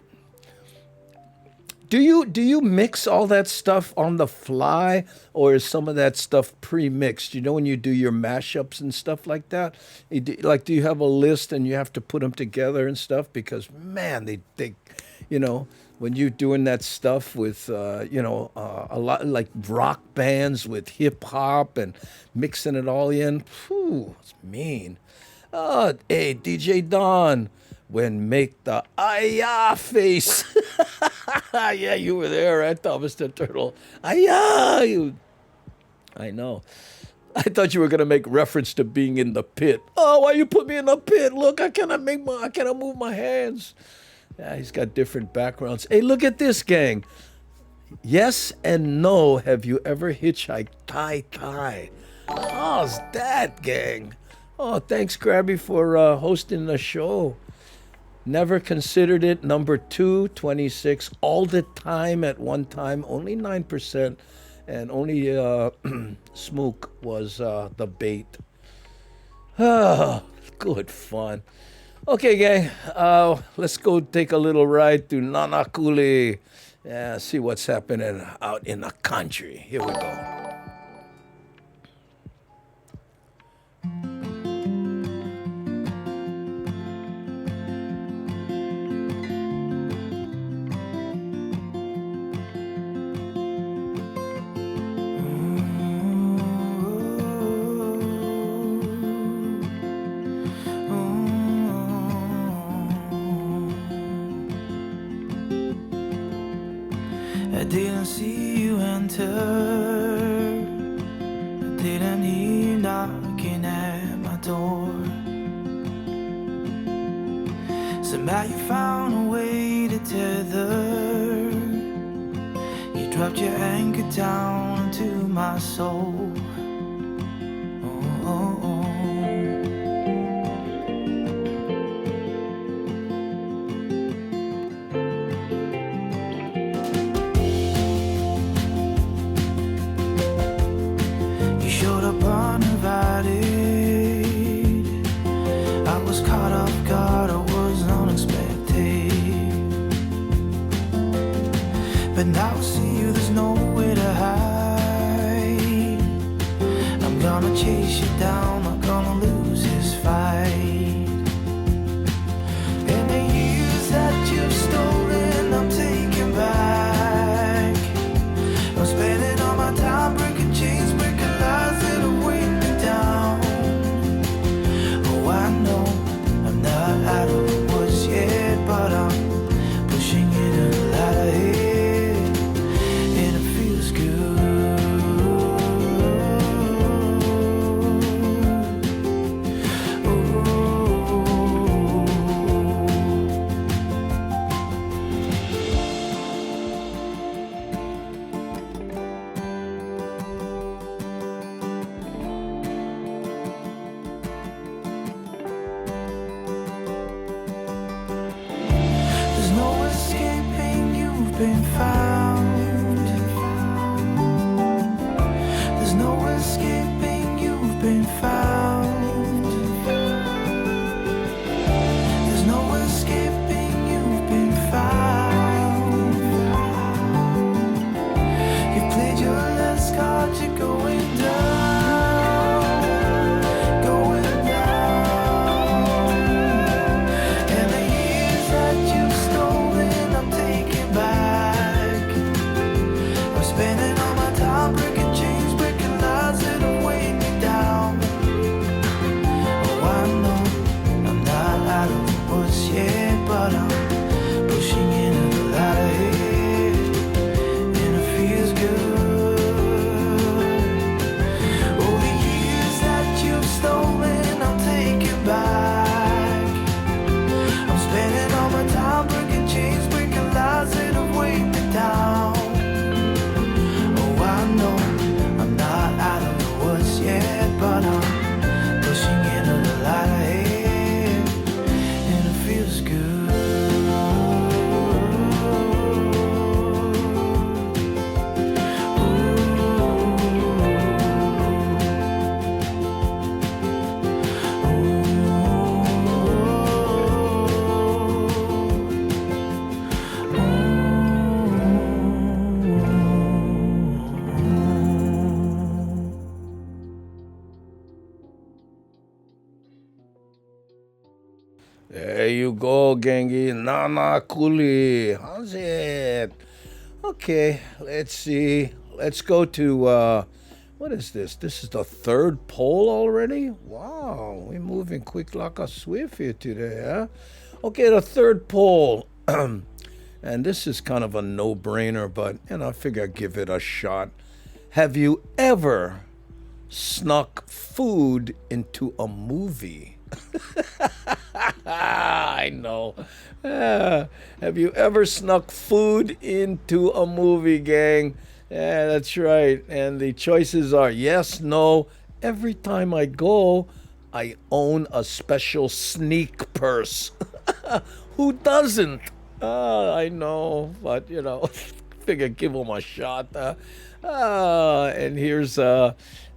Do you mix all that stuff on the fly, or is some of that stuff pre-mixed? You know, when you do your mashups and stuff like that, do you have a list and you have to put them together and stuff? Because man, they you know, when you're doing that stuff with, you know, a lot like rock bands with hip hop and mixing it all in, it's mean. Hey, DJ Don, when make the ayah face. Yeah, you were there, right, Thomas the Turtle? Ayah! I know. I thought you were going to make reference to being in the pit. Oh, why you put me in the pit? Look, I cannot move my hands. Yeah, he's got different backgrounds. Hey, look at this, gang. Yes and no, have you ever hitchhiked Thai? How's that, gang? Oh, thanks, Krabby, for hosting the show. Never considered it. Number 2, 26. All the time at one time, only 9%. And only Smook was the bait. Good fun. Okay, gang, let's go take a little ride through Nanakuli. Yeah, see what's happening out in the country. Here we go. I didn't see you enter. I didn't hear you knocking at my door. Somehow you found a way to tether. You dropped your anchor down into my soul. Oh, oh, oh. I was caught off guard, I was unexpected. But now I see you, there's nowhere to hide. I'm gonna chase you down, not gonna lose this fight. And the years that you've stolen, I'm taking back. I'm spending all my time breaking chains, breaking lies that'll weigh me down. Oh, I know I'm not out of the woods yet, but I'm pushing into the light ahead, and it feels good. There's no escaping, you've been found. There's no escaping, you've been found. There's no escaping, you've been found. You've played your last card, you're going down, going down. And the years that you've stolen, I'm taking back. I'm spending all my time breaking chains, breaking lies that'll weigh me down. Oh, I know I'm not out of the woods yet, but I'm pushing into the light ahead, and it feels good. Oh, the years that you've stolen, I'm taking back. I'm spending all my time breaking chains, breaking lies that'll weigh me down. Oh, I know I'm not out of the woods yet, but I'm pushing into the light ahead, and it feels good. There you go, Gengi. Nana Kuli. How's it? Okay, let's see. Let's go to, what is this? This is the third poll already? Wow, we're moving quick like a swift here today, huh? Okay, the third poll. And this is kind of a no-brainer, but, I figure I'd give it a shot. Have you ever snuck food into a movie? I know. Have you ever snuck food into a movie, gang? Yeah, that's right. And the choices are yes, no. Every time I go, I own a special sneak purse. Who doesn't? I know, but figure give them a shot. And here's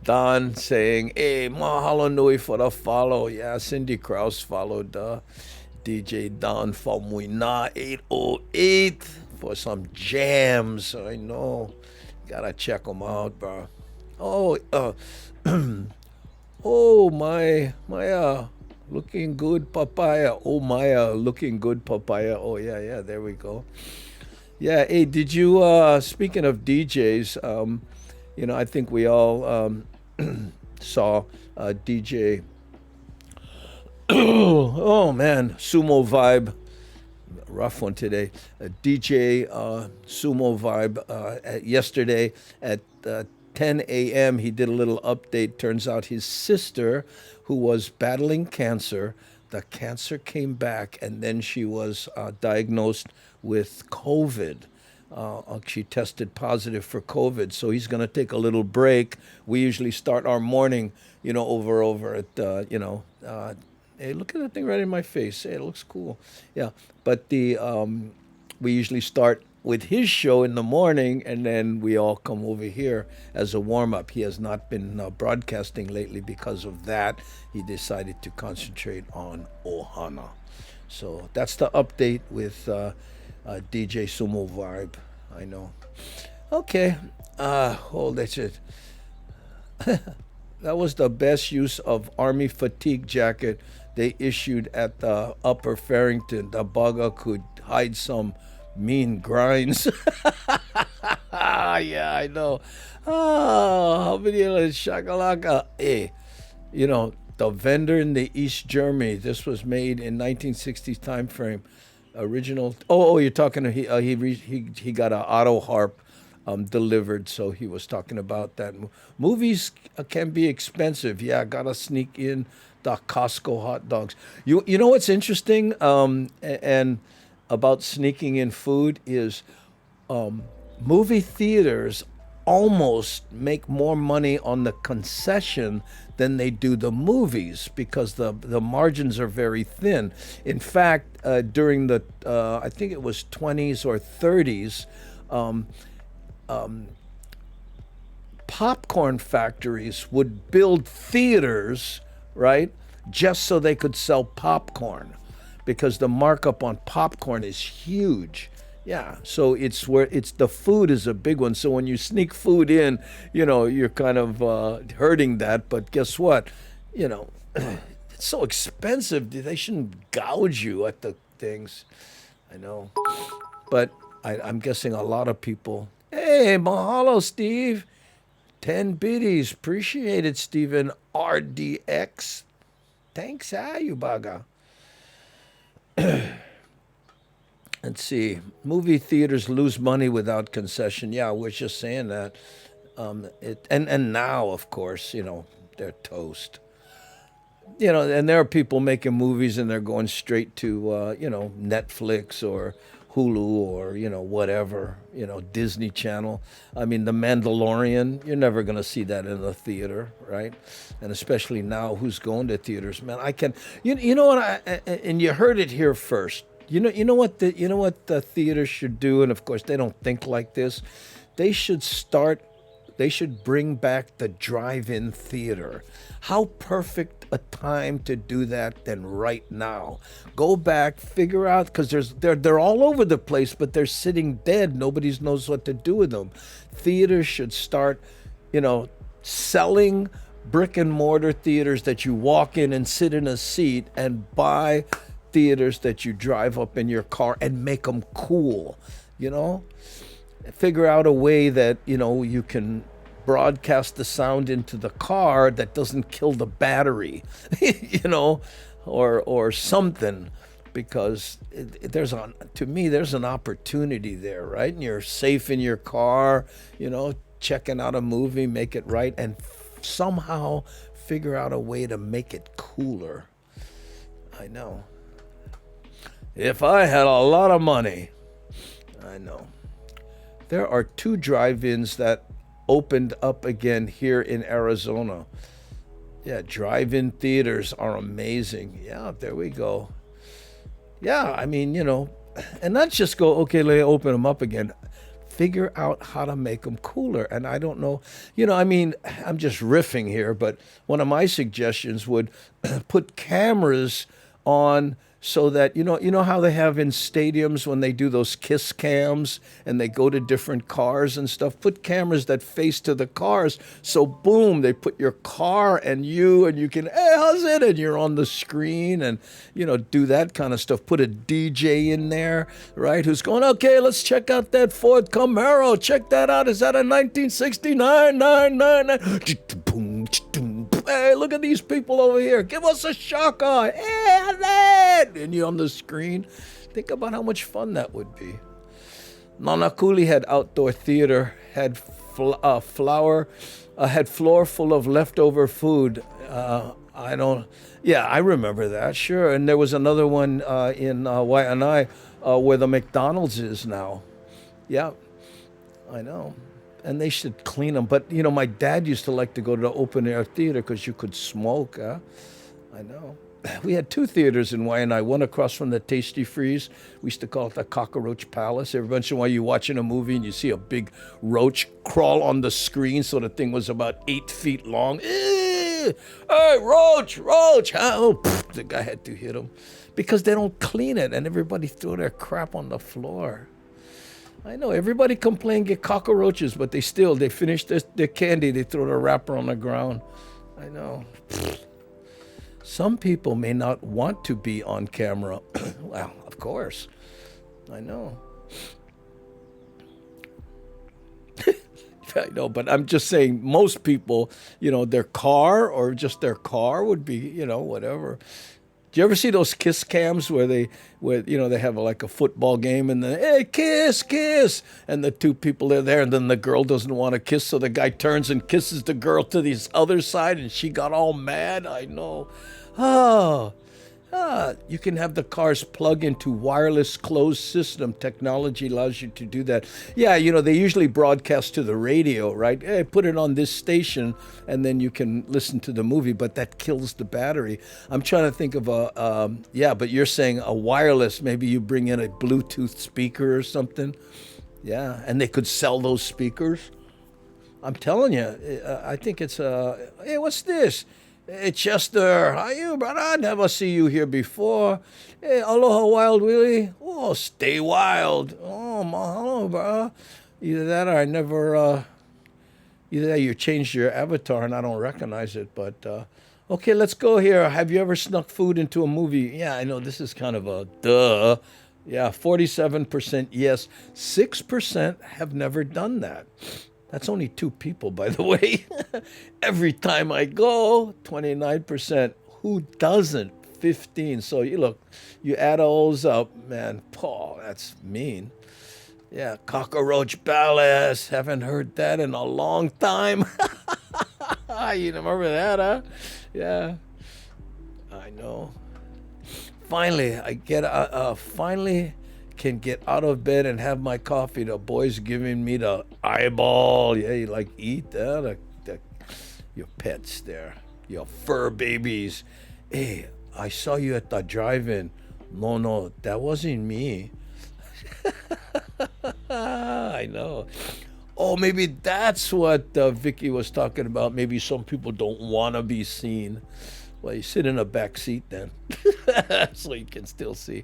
Don saying, hey, mahalo nui for the follow. Yeah, Cindy Krause followed DJ Don from Wina 808 for some jams. I know. Gotta check them out, bro. Oh, oh, my looking good papaya. Oh, Maya, looking good papaya. Oh, yeah, there we go. Yeah, hey, did you, speaking of DJs, I think we all saw DJ, oh man, Sumo Vibe, rough one today. DJ Sumo Vibe yesterday at 10 a.m. He did a little update. Turns out his sister, who was battling cancer, the cancer came back, and then she was diagnosed with COVID. She tested positive for COVID, so he's going to take a little break. We usually start our morning, over at, hey, look at that thing right in my face. Hey, it looks cool. Yeah, but we usually start with his show in the morning, and then we all come over here as a warm-up. He has not been broadcasting lately because of that. He decided to concentrate on Ohana. So that's the update with DJ Sumo Vibe. I know. Okay. Hold that shit. That was the best use of Army fatigue jacket they issued at the Upper Farrington. The bugger could hide some mean grinds. Yeah, I know. Oh, how many shakalaka? Hey, you know, the vendor in the East Germany. This was made in 1960s time frame. Original. Oh, you're talking. He got an auto harp delivered, so he was talking about that. Movies can be expensive. Yeah, gotta sneak in the Costco hot dogs. You know what's interesting and about sneaking in food is movie theaters almost make more money on the concession than they do the movies because the margins are very thin. In fact, during the I think it was 20s or 30s, popcorn factories would build theaters, right, just so they could sell popcorn because the markup on popcorn is huge. Yeah, so it's the food is a big one. So when you sneak food in, you know, you're kind of hurting that. But guess what? You know, it's so expensive. They shouldn't gouge you at the things. I know. But I'm guessing a lot of people. Hey, mahalo, Steve. 10 biddies. Appreciate it, Steven RDX. Thanks, you baga. Let's see. Movie theaters lose money without concession. Yeah, we're just saying that. And now, of course, you know, they're toast. You know, and there are people making movies and they're going straight to, you know, Netflix or Hulu or, you know, whatever, you know, Disney Channel. I mean, The Mandalorian, you're never going to see that in the theater, right? And especially now, who's going to theaters? Man, you know what, and you heard it here first. You know what the theater should do, and of course they don't think like this. They should bring back the drive-in theater. How perfect a time to do that than right now. Go back, figure out, because they're all over the place, but they're sitting dead. Nobody knows what to do with them. Theaters should start, you know, selling brick and mortar theaters that you walk in and sit in a seat and buy theaters that you drive up in your car and make them cool, you know? Figure out a way that, you know, you can broadcast the sound into the car that doesn't kill the battery, you know, or something, because to me, there's an opportunity there, right? And you're safe in your car, you know, checking out a movie, make it right, and somehow figure out a way to make it cooler. I know. If I had a lot of money, I know. There are 2 drive-ins that opened up again here in Arizona. Yeah, drive-in theaters are amazing. Yeah, there we go. Yeah, I mean, you know, and not just go, okay, let me open them up again. Figure out how to make them cooler. And I don't know, you know, I mean, I'm just riffing here, but one of my suggestions would put cameras on so that, you know how they have in stadiums when they do those kiss cams and they go to different cars and stuff? Put cameras that face to the cars. So boom, they put your car and you can, hey, how's it? And you're on the screen and, you know, do that kind of stuff. Put a DJ in there, right? Who's going, okay, let's check out that Ford Camaro. Check that out. Is that a 1969? 999? Hey, look at these people over here. Give us a shocker. Hey, and you're on the screen. Think about how much fun that would be. Nanakuli had outdoor theater, had floor full of leftover food. I remember that, sure. And there was another one in Waianae where the McDonald's is now. Yeah, I know. And they should clean them. But, you know, my dad used to like to go to the open air theater because you could smoke. I know. We had 2 theaters in Waianae, one across from the Tasty Freeze. We used to call it the Cockroach Palace. Every once in a while you're watching a movie and you see a big roach crawl on the screen, so the thing was about 8 feet long. Hey, roach! Oh, the guy had to hit him. Because they don't clean it and everybody threw their crap on the floor. I know everybody complain get cockroaches, but they finish their candy. They throw the wrapper on the ground. I know. Some people may not want to be on camera. Well, of course. I know. I know, but I'm just saying most people, their car or just their car would be, whatever. Do you ever see those kiss cams where they have like a football game and then, hey, kiss, and the two people are there and then the girl doesn't want to kiss, so the guy turns and kisses the girl to the other side and she got all mad. I know. You can have the cars plug into wireless closed system. Technology allows you to do that. Yeah, they usually broadcast to the radio, right? Hey, put it on this station, and then you can listen to the movie, but that kills the battery. I'm trying to think of but you're saying a wireless, maybe you bring in a Bluetooth speaker or something. Yeah, and they could sell those speakers. I'm telling you, I think it's, hey, what's this? Hey, Chester, how you, brother? I never see you here before. Hey, aloha, Wild Willie. Oh, stay wild. Oh, mahalo, brother. Either that or either that you changed your avatar and I don't recognize it. But, okay, let's go here. Have you ever snuck food into a movie? Yeah, I know this is kind of a duh. Yeah, 47% yes. 6% have never done that. That's only 2 people, by the way. Every time I go, 29%. Who doesn't? 15. So you add all those up, man. Paul, that's mean. Yeah, cockroach ballast. Haven't heard that in a long time. You remember that, huh? Yeah. I know. Finally, finally can get out of bed and have my coffee. The boy's giving me the eyeball. Yeah, you eat that? Your pets there, your fur babies. Hey, I saw you at the drive-in. No, that wasn't me. I know. Oh, maybe that's what Vicky was talking about. Maybe some people don't want to be seen. Well, you sit in a back seat then, so you can still see.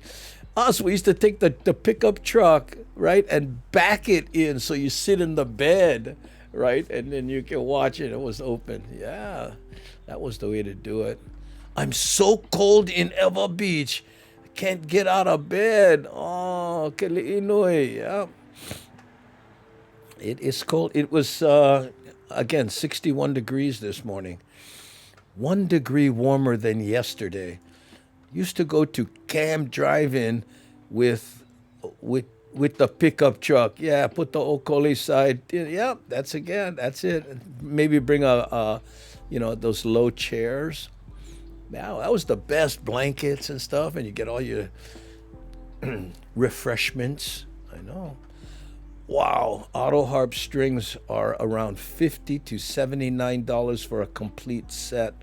Us, we used to take the pickup truck, right, and back it in so you sit in the bed, right, and then you can watch it. It was open. Yeah, that was the way to do it. I'm so cold in Eva Beach. I can't get out of bed. Oh, Keli'inui. Yeah. It is cold. It was, again, 61 degrees this morning. 1 degree warmer than yesterday. Used to go to Cam Drive-In with the pickup truck. Yeah, put the Okoli side. Yeah, that's it. Maybe bring those low chairs. Wow, that was the best, blankets and stuff, and you get all your refreshments. I know. Wow, auto harp strings are around $50 to $79 for a complete set.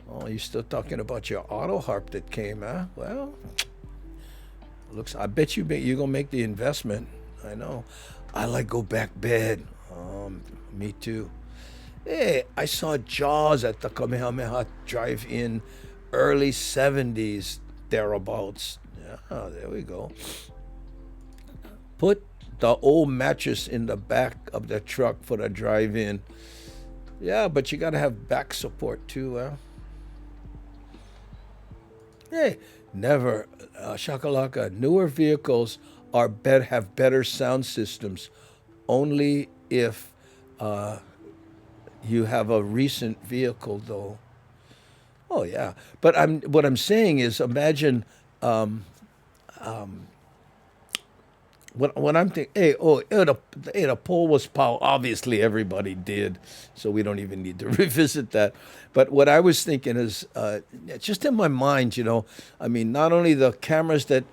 Oh, you're still talking about your auto harp that came, huh? Well, I bet you're gonna make the investment. I know. I like go back bed. Me too. Hey, I saw Jaws at the Kamehameha Drive-In, early 70s, thereabouts. Yeah, there we go. Put the old mattress in the back of the truck for the drive-in. Yeah, but you gotta have back support too, huh? Hey, never, shakalaka. Newer vehicles have better sound systems, only if you have a recent vehicle, though. Oh yeah, but what I'm saying is, imagine when I'm thinking, the pole was power. Obviously, everybody did, so we don't even need to revisit that. But what I was thinking is, just in my mind, not only the cameras that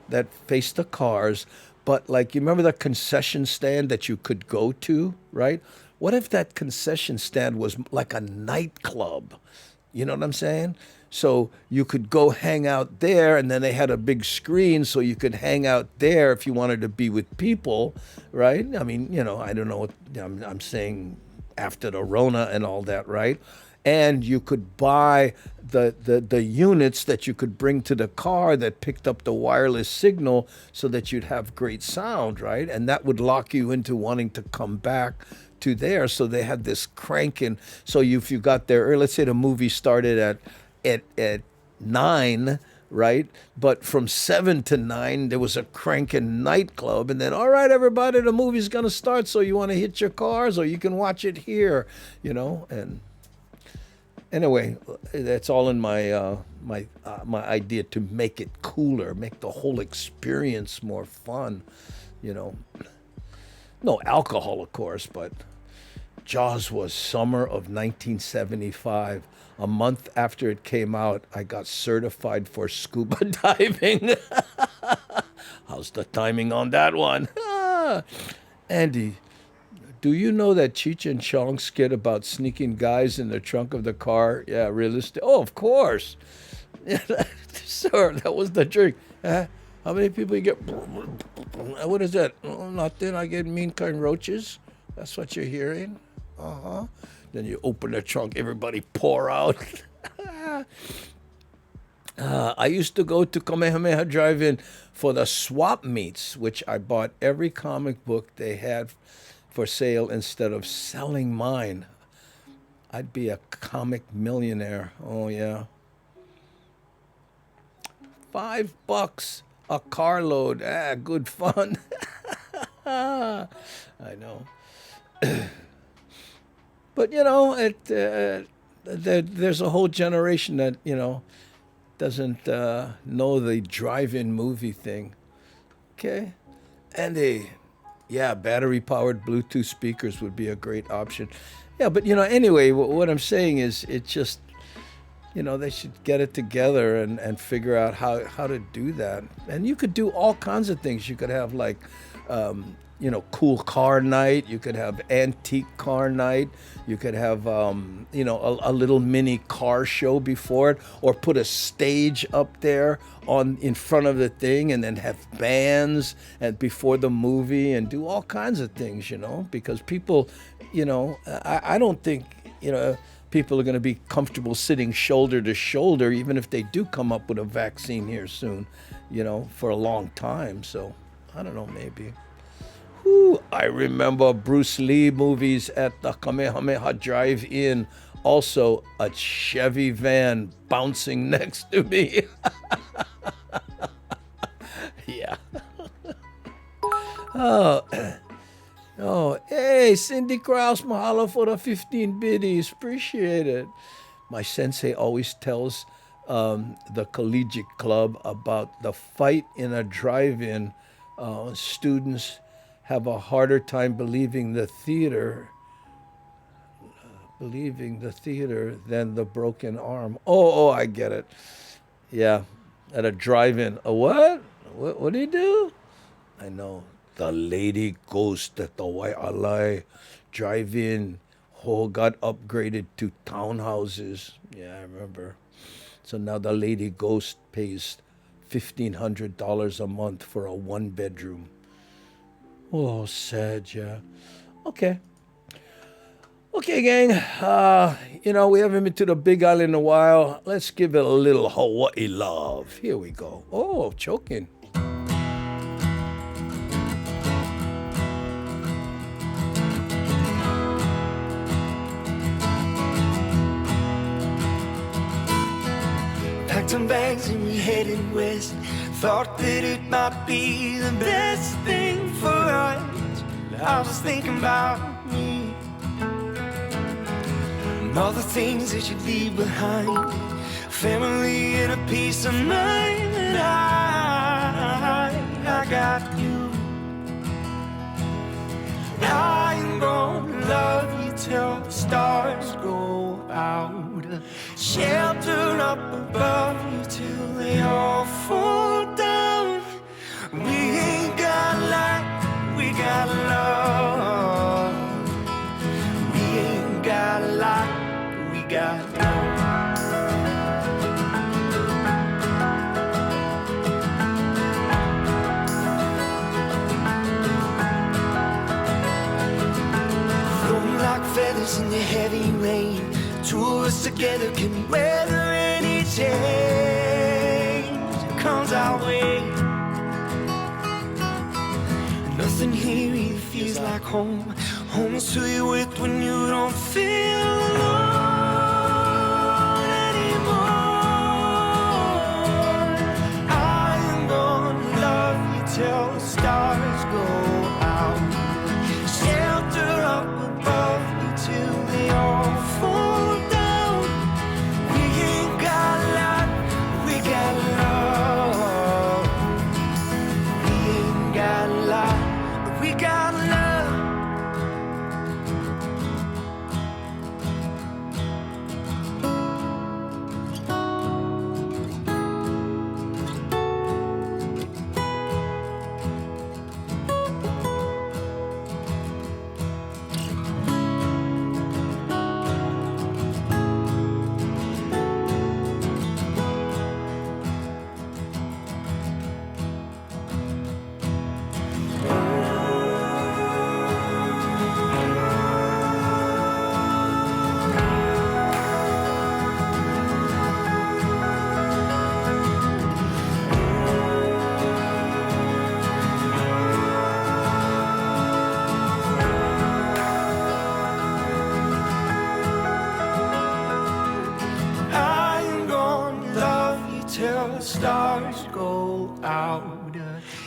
face the cars, but you remember the concession stand that you could go to, right? What if that concession stand was like a nightclub? You know what I'm saying? So you could go hang out there, and then they had a big screen so you could hang out there if you wanted to be with people, right? I mean, I don't know what I'm saying after the Rona and all that, right? and you could buy the units that you could bring to the car that picked up the wireless signal so that you'd have great sound, right? And that would lock you into wanting to come back to there. So they had this cranking. So if you got there, or let's say the movie started at 9, right? But from 7 to 9, there was a cranking nightclub. And then, all right, everybody, the movie's going to start. So you want to hit your cars or you can watch it here, and anyway, that's all in my my idea to make it cooler, make the whole experience more fun, No alcohol, of course, but Jaws was summer of 1975. A month after it came out, I got certified for scuba diving. How's the timing on that one? Andy, do you know that Cheech and Chong skit about sneaking guys in the trunk of the car? Yeah, realistic. Oh, of course. Sir, that was the trick. How many people you get? What is that? Oh, nothing. I get mean kind roaches. That's what you're hearing? Uh-huh. Then you open the trunk, everybody pour out. I used to go to Kamehameha Drive-In for the swap meets, which I bought every comic book they had for sale instead of selling mine. I'd be a comic millionaire. Oh, yeah. $5 a carload. Good fun. I know. But, there's a whole generation that, doesn't know the drive-in movie thing. Okay? And battery-powered Bluetooth speakers would be a great option. Yeah, but, anyway, what I'm saying is it just, they should get it together and figure out how to do that. And you could do all kinds of things. You could have, like, cool car night. You could have antique car night. You could have, a little mini car show before it, or put a stage up there in front of the thing, and then have bands and before the movie, and do all kinds of things, because people, I don't think, people are going to be comfortable sitting shoulder to shoulder, even if they do come up with a vaccine here soon, for a long time. So I don't know, maybe. I remember Bruce Lee movies at the Kamehameha Drive-In. Also, a Chevy van bouncing next to me. Yeah. Oh, hey, Cindy Krause, mahalo for the 15 biddies. Appreciate it. My sensei always tells the collegiate club about the fight in a drive-in. Students have a harder time believing the theater than the broken arm. Oh, I get it. Yeah, at a drive-in. A what? What do you do? I know. The lady ghost at the Waialae drive-in got upgraded to townhouses. Yeah, I remember. So now the lady ghost pays $1,500 a month for a one-bedroom. Oh, sad, yeah. Okay, gang. We haven't been to the Big Island in a while. Let's give it a little Hawaii love. Here we go. Oh, choking. Packed some bags and we headed west. Thought that it might be the best thing for us. I was thinking about me and all the things that you'd leave behind. Family and a peace of mind. And I got you. I am gonna love you till the stars go out. Shelter up above you till they all fall down. We ain't got light, we got love. We ain't got light, we got love. Flowing like feathers in the heavy rain. Two of us together can weather any change that comes our way. Nothing here really feels like home. Home is who you're with when you don't feel alone anymore. I'm gonna love you till the stars go out. Shelter up above you till they all fall down. We ain't got a lot, we got love. We ain't got a lot, we got love. I'm gonna love you till the stars go out.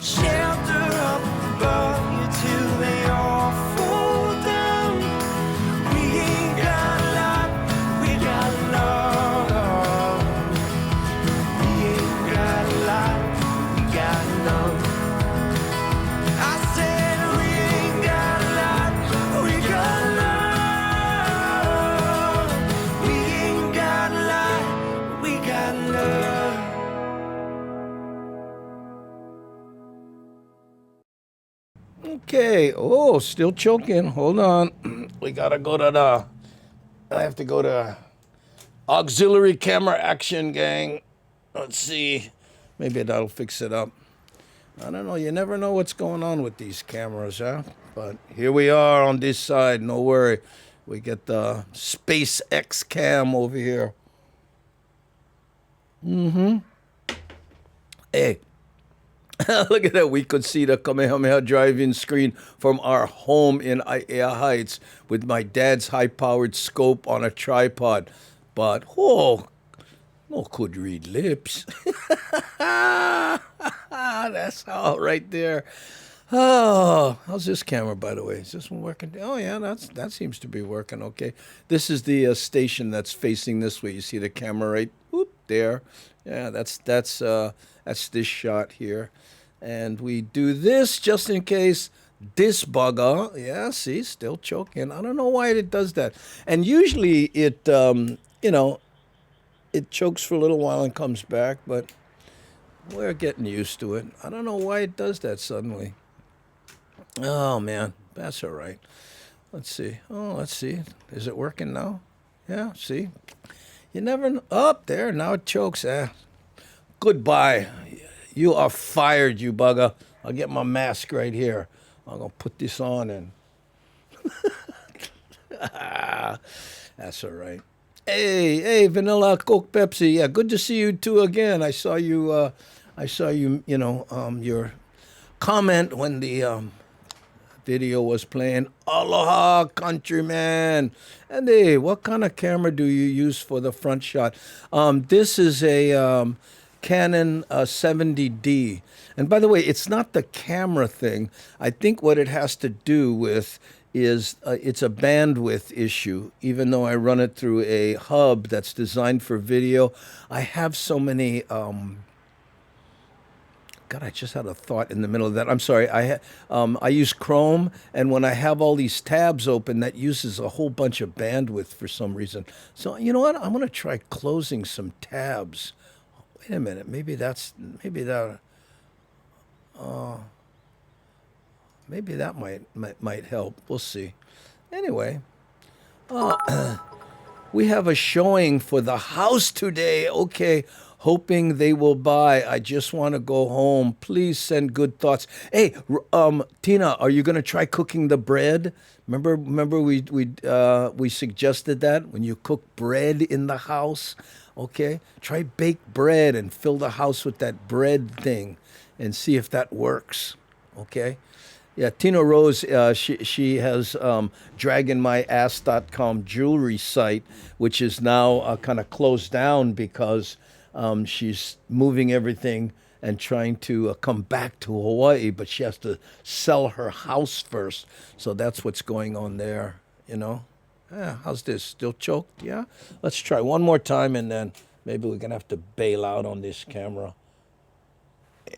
Shelter up above you till they all fall down. We ain't got a lot, we got love. We ain't got a lot, we got love. I said we ain't got a lot, we got love. We ain't got a lot, we got love. Okay. Oh, still choking. Hold on. We gotta go to the. I have to go to auxiliary camera action, gang. Let's see. Maybe that'll fix it up. I don't know. You never know what's going on with these cameras, huh? But here we are on this side. No worry. We get the SpaceX cam over here. Hey. Look at that. We could see the Kamehameha drive-in screen from our home in Aiea Heights with my dad's high-powered scope on a tripod. But, oh, no could read lips. That's all right there. Oh, how's this camera, by the way? Is this one working? Oh, yeah, that seems to be working okay. This is the station that's facing this way. You see the camera right there? Yeah, that's this shot here. And we do this just in case this bugger, yeah, see, still choking. I don't know why it does that. And usually it, it chokes for a little while and comes back, but we're getting used to it. I don't know why it does that suddenly. Oh, man, that's all right. Let's see. Oh, let's see. Is it working now? Yeah, see? You never know. Oh, there, now it chokes. Goodbye. You are fired, you bugger. I'll get my mask right here. I'm going to put this on and... That's all right. Hey, Vanilla Coke Pepsi. Yeah, good to see you two again. I saw you, your comment when the video was playing. Aloha, countryman. And hey, what kind of camera do you use for the front shot? This is a Canon 70D. And by the way, it's not the camera thing. I think what it has to do with is it's a bandwidth issue. Even though I run it through a hub that's designed for video, I have so many... God, I just had a thought in the middle of that. I'm sorry. I use Chrome, and when I have all these tabs open, that uses a whole bunch of bandwidth for some reason. So you know what? I'm going to try closing some tabs. Wait a minute. Maybe that might help. We'll see. Anyway, we have a showing for the house today. Okay. hoping they will buy. I just want to go home. Please send good thoughts. Hey, Tina, are you going to try cooking the bread? Remember we suggested that when you cook bread in the house. Okay, try baked bread and fill the house with that bread thing, and see if that works. Okay. Yeah, Tina Rose, she has DragonMyAss.com jewelry site, which is now kind of closed down because she's moving everything and trying to come back to Hawaii, but she has to sell her house first. So that's what's going on there, you know. Yeah, how's this? Still choked? Yeah? Let's try one more time, and then maybe we're going to have to bail out on this camera.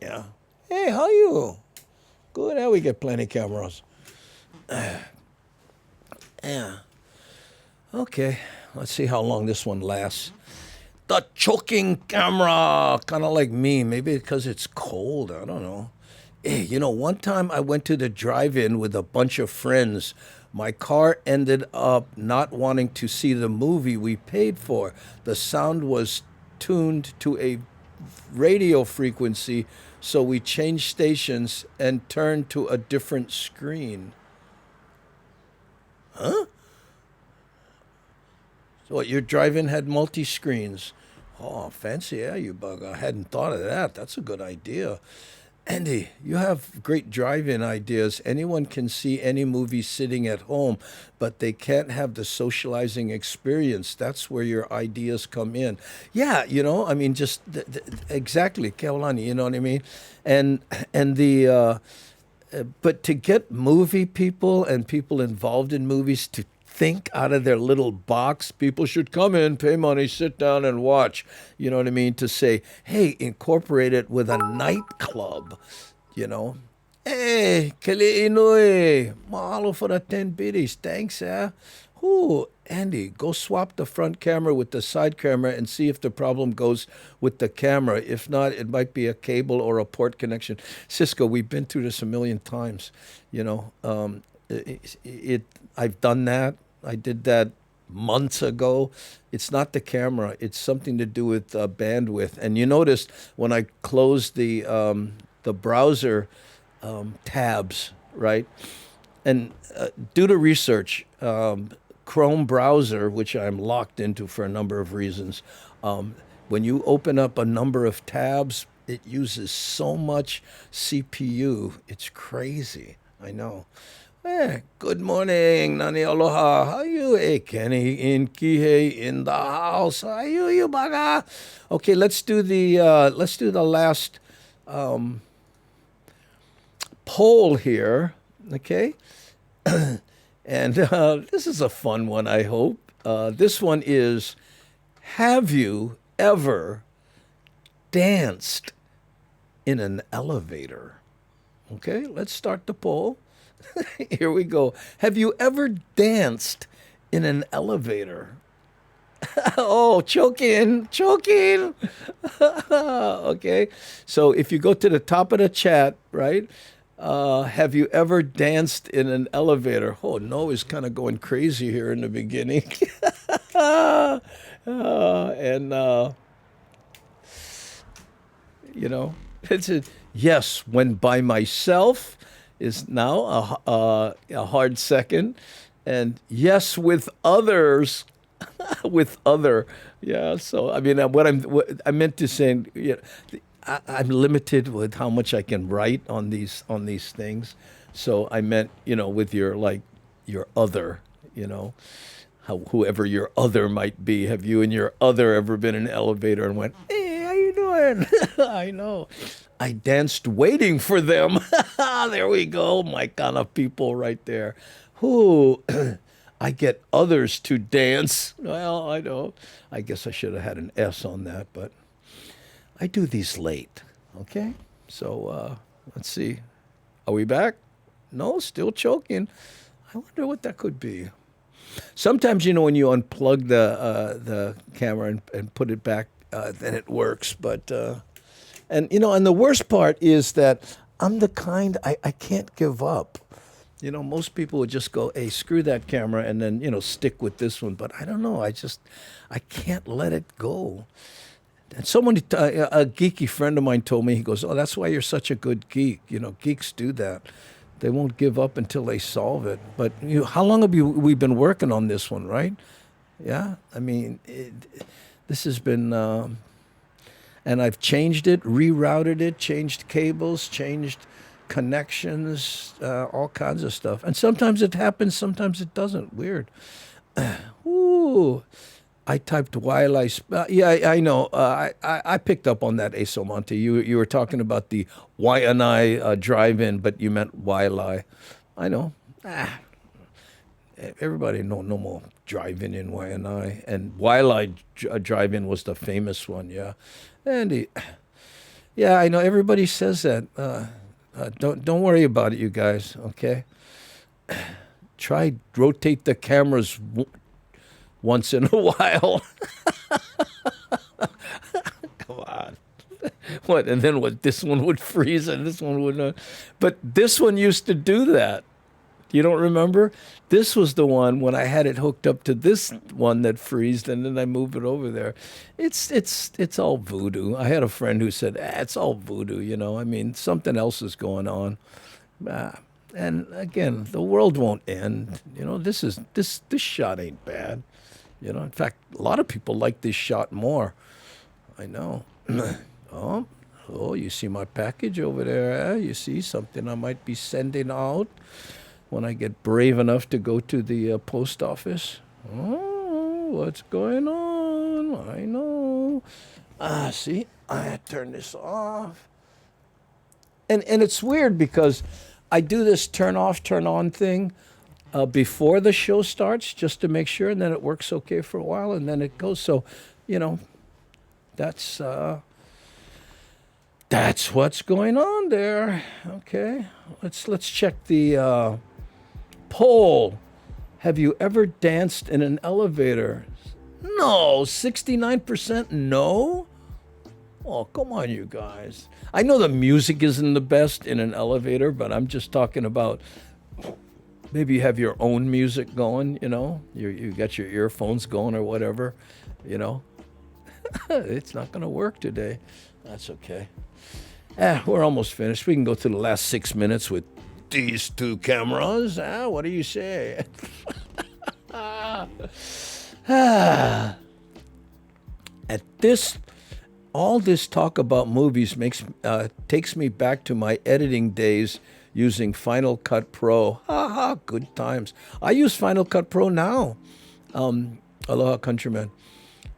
Yeah. Hey, how you? Good. Now we get plenty cameras. Yeah. Okay. Let's see how long this one lasts. The choking camera. Kind of like me. Maybe because it's cold. I don't know. Hey, you know, one time I went to the drive-in with a bunch of friends. My car ended up not wanting to see the movie we paid for. The sound was tuned to a radio frequency, so we changed stations and turned to a different screen. Huh? So what, your drive-in had multi-screens? Oh, fancy, yeah, you bug. I hadn't thought of that. That's a good idea. Andy, you have great drive-in ideas. Anyone can see any movie sitting at home, but they can't have the socializing experience. That's where your ideas come in. Yeah, you know, I mean, just exactly, Keolani, you know what I mean? And but to get movie people and people involved in movies to think out of their little box. People should come in, pay money, sit down and watch. You know what I mean? To say, hey, incorporate it with a nightclub, you know. Hey, Keli'inui, mahalo for the 10 biddies. Thanks, Ooh, Andy, go swap the front camera with the side camera and see if the problem goes with the camera. If not, it might be a cable or a port connection. Cisco, we've been through this a million times, you know. I've done that. I did that months ago. It's not the camera. It's something to do with bandwidth. And you noticed when I closed the browser tabs, right? And due to research, Chrome browser, which I'm locked into for a number of reasons, when you open up a number of tabs, it uses so much CPU. It's crazy. I know. Good morning, Nani Aloha. How are you? Hey, Kenny in Kihei in the house. How are you baga? Okay, let's do the last poll here. Okay, and this is a fun one. I hope this one is: have you ever danced in an elevator? Okay, let's start the poll. Here we go. Have you ever danced in an elevator? Oh, choking. Okay. So if you go to the top of the chat, right? Have you ever danced in an elevator? Oh, no, is kind of going crazy here in the beginning. You know, it's a yes when by myself is now a hard second, and yes with others, with other, yeah. So I mean, what I meant to say, you know, I'm limited with how much I can write on these things. So I meant, you know, with your other, you know, whoever your other might be. Have you and your other ever been in an elevator and went, hey, how you doing? I know. I danced waiting for them. There we go. My kind of people right there. Who I get others to dance. Well, I know. I guess I should have had an S on that, but I do these late. Okay? So let's see. Are we back? No, still choking. I wonder what that could be. Sometimes, you know, when you unplug the camera and put it back, then it works. But and you know, and the worst part is that I'm the kind I can't give up. You know, most people would just go, hey, screw that camera, and then, you know, stick with this one. But I don't know. I can't let it go. And someone, a geeky friend of mine told me, he goes, "Oh, that's why you're such a good geek. You know, geeks do that. They won't give up until they solve it." But how long have we been working on this one, right? Yeah, I mean, this has been, and I've changed it, rerouted it, changed cables, changed connections, all kinds of stuff. And sometimes it happens, sometimes it doesn't. Weird. Ooh. I typed while yeah, I know. I picked up on that, Aso Monte. You were talking about the Waianae drive-in, but you meant Wailai. I know. Everybody know no more drive-in in Waianae. And Wailai drive-in was the famous one, yeah. And yeah, I know. Everybody says that. Don't worry about it, you guys, okay? Try rotate the cameras once in a while. Come on. What? And then what? This one would freeze and this one would not. But this one used to do that. You don't remember? This was the one when I had it hooked up to this one that freezed, and then I moved it over there. It's all voodoo. I had a friend who said, it's all voodoo, you know. I mean, something else is going on. And again, the world won't end. You know, this shot ain't bad. You know, in fact, a lot of people like this shot more. I know. Oh, you see my package over there? Eh? You see something I might be sending out when I get brave enough to go to the post office. Oh, what's going on? I know. See, I turn this off. And it's weird because I do this turn off, turn on thing before the show starts just to make sure, and then it works okay for a while, and then it goes. So, you know, that's what's going on there. Okay, let's check the poll. Have you ever danced in an elevator? No, 69% no. Oh, come on, you guys. I know the music isn't the best in an elevator, but I'm just talking about maybe you have your own music going, you know. You got your earphones going or whatever, you know. It's not going to work today. That's okay. We're almost finished. We can go to the last 6 minutes with these two cameras. What do you say? All this talk about movies takes me back to my editing days using Final Cut Pro. Good times. I use Final Cut Pro now. Aloha, countrymen.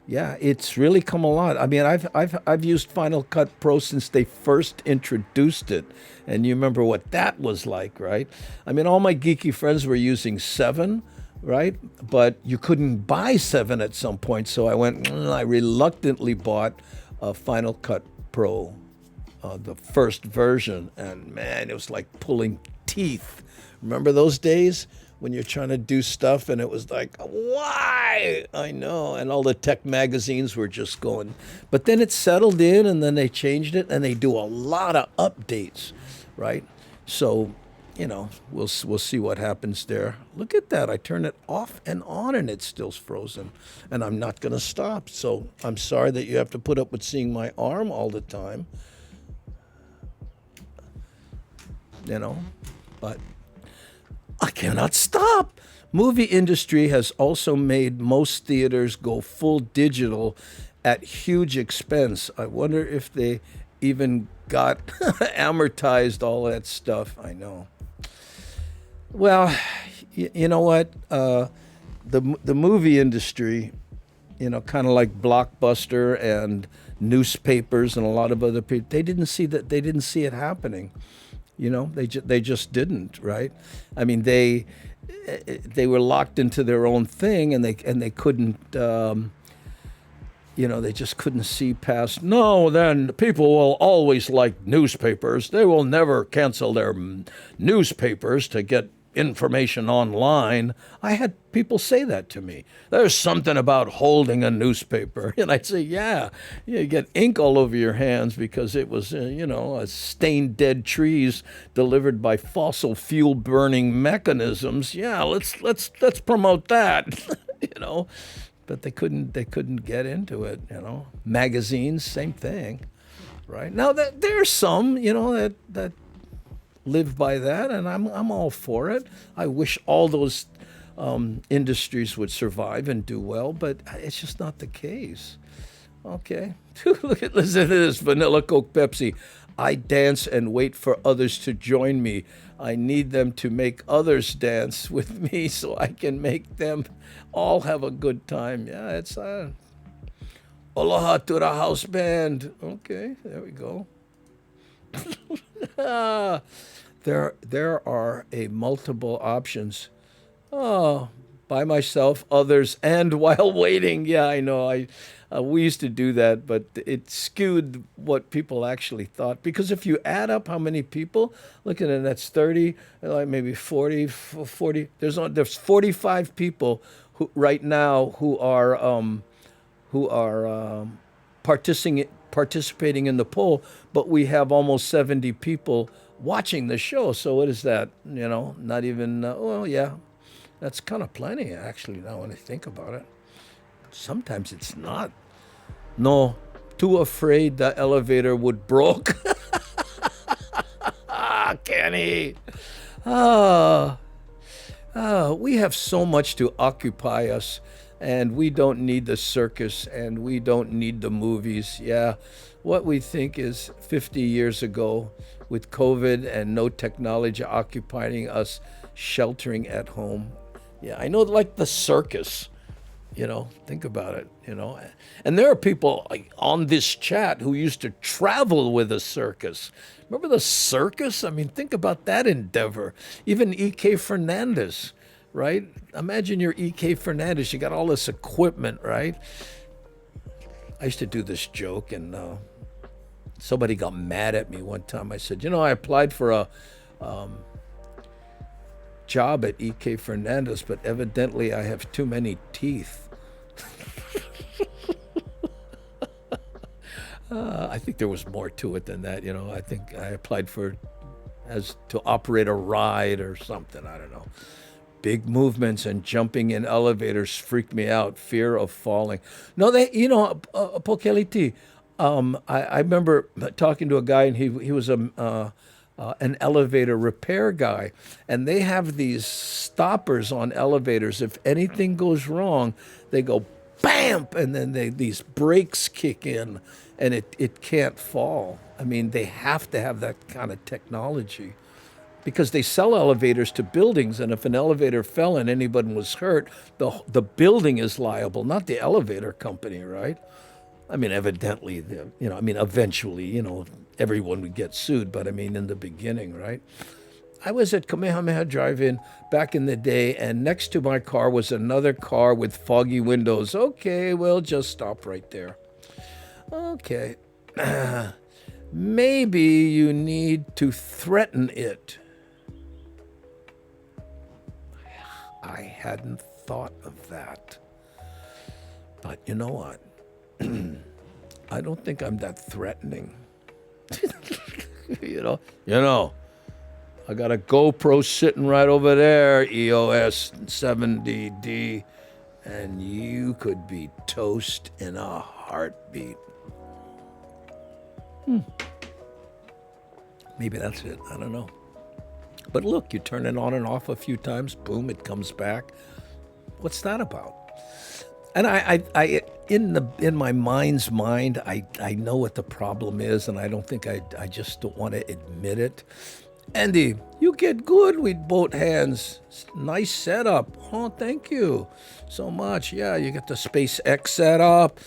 Yeah, it's really come a lot. I mean, I've used Final Cut Pro since they first introduced it, and you remember what that was like, right? I mean, all my geeky friends were using 7, right? But you couldn't buy 7 at some point, so I reluctantly bought Final Cut Pro, the first version, and man, it was like pulling teeth. Remember those days? When you're trying to do stuff and it was like, why? I know. And all the tech magazines were just going. But then it settled in and then they changed it and they do a lot of updates, right? So, you know, we'll see what happens there. Look at that. I turn it off and on and it's still frozen. And I'm not going to stop. So I'm sorry that you have to put up with seeing my arm all the time. You know, but I cannot stop. Movie industry has also made most theaters go full digital at huge expense. I wonder if they even got amortized all that stuff. I know. Well, you know what? The movie industry, you know, kind of like Blockbuster and newspapers and a lot of other people, they didn't see it happening. You know, they just didn't, right? I mean, they were locked into their own thing, and they couldn't, you know, they just couldn't see past. No, then people will always like newspapers. They will never cancel their newspapers to get information online. I had people say that to me. There's something about holding a newspaper. And I'd say, yeah, you get ink all over your hands because it was, you know, stained dead trees delivered by fossil fuel burning mechanisms. Yeah, let's promote that, you know. but they couldn't get into it. Magazines, same thing, right? Now there's some that live by that, and I'm all for it. I wish all those industries would survive and do well, but it's just not the case. Okay, listen to this: Vanilla Coke, Pepsi. I dance and wait for others to join me. I need them to make others dance with me so I can make them all have a good time. Yeah, it's aloha to the house band. Okay, there we go. There are a multiple options. Oh, by myself, others, and while waiting. Yeah, I know. We used to do that, but it skewed what people actually thought. Because if you add up how many people, look at it, that's 30, like maybe 40. There's 45 people who right now who are participating in the poll, but we have almost 70 people watching the show. So what is that? Not even. Well, yeah, that's kind of plenty actually. Now when I think about it. Sometimes it's not. No, too afraid the elevator would broke. Kenny. We have so much to occupy us, and we don't need the circus, and we don't need the movies. Yeah, what we think is 50 years ago with COVID and no technology occupying us, sheltering at home. Yeah, I know, like the circus. Think about it, And there are people like on this chat who used to travel with a circus. Remember the circus? I mean, think about that endeavor. Even E.K. Fernandez, right? Imagine you're E.K. Fernandez. You got all this equipment, right? I used to do this joke, and somebody got mad at me one time. I said, I applied for a job at E.K. Fernandez, but evidently I have too many teeth. I think there was more to it than that. I think I applied to operate a ride or something. I don't know. Big movements and jumping in elevators freak me out. Fear of falling. No, Pokeliti. I remember talking to a guy, and he was an elevator repair guy, and they have these stoppers on elevators. If anything goes wrong, they go bam, and then these brakes kick in, and it can't fall. I mean, they have to have that kind of technology because they sell elevators to buildings, and if an elevator fell and anybody was hurt, the building is liable, not the elevator company, right? I mean, evidently, eventually, everyone would get sued, but I mean, in the beginning, right? I was at Kamehameha Drive-In back in the day, and next to my car was another car with foggy windows. Okay, we'll just stop right there. Okay. Maybe you need to threaten it. I hadn't thought of that. But you know what? I don't think I'm that threatening. I got a GoPro sitting right over there, EOS 70D, and you could be toast in a heartbeat. Maybe that's it. I don't know. But look, you turn it on and off a few times, boom, it comes back. What's that about? And I in my mind's mind, I know what the problem is, and I don't think I just don't want to admit it. Andy, you get good with both hands. Nice setup. Oh, thank you so much. Yeah, you get the SpaceX setup.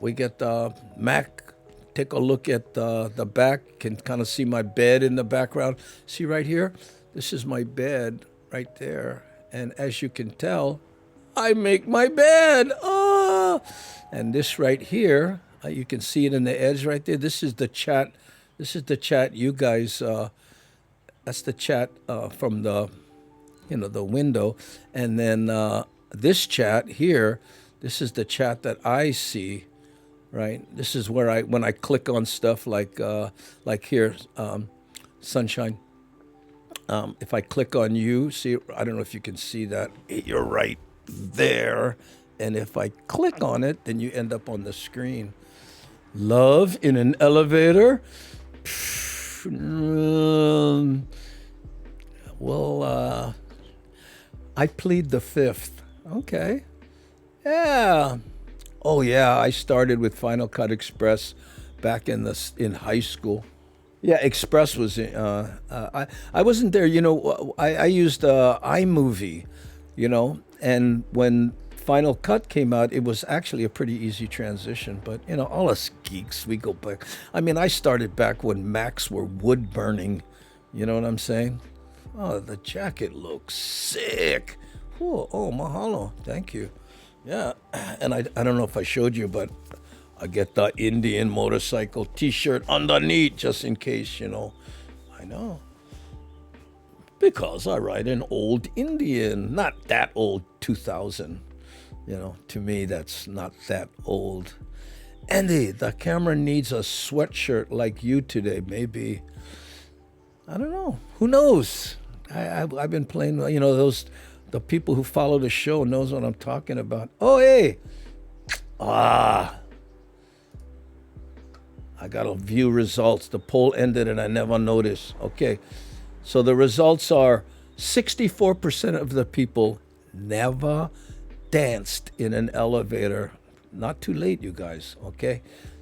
We get the Mac. Take a look at the back. Can kind of see my bed in the background. See right here? This is my bed right there. And as you can tell, I make my bed. Oh! And this right here, you can see it in the edge right there. This is the chat. This is the chat you guys... That's the chat from the window. And then this chat here, this is the chat that I see, right? This is where when I click on stuff like here, Sunshine. If I click on you, see, I don't know if you can see that. You're right there. And if I click on it, then you end up on the screen. Love in an elevator? Well, I plead the fifth. Okay. Yeah. Oh, yeah, I started with Final Cut Express back in high school. Yeah, Express was. I wasn't there. I used iMovie, and when Final Cut came out, it was actually a pretty easy transition. But all us geeks, we go back. I mean, I started back when Macs were wood burning. You know what I'm saying? Oh, the jacket looks sick. Oh, mahalo. Thank you. Yeah, and I don't know if I showed you, but I get the Indian motorcycle T-shirt underneath just in case, I know. Because I ride an old Indian, not that old, 2000. To me, that's not that old. Andy, the camera needs a sweatshirt like you today, maybe. I don't know. Who knows? I've been playing, the people who follow the show knows what I'm talking about. Oh, hey. I got to view results. The poll ended and I never noticed. Okay. So the results are 64% of the people never danced in an elevator. Not too late, you guys. Okay.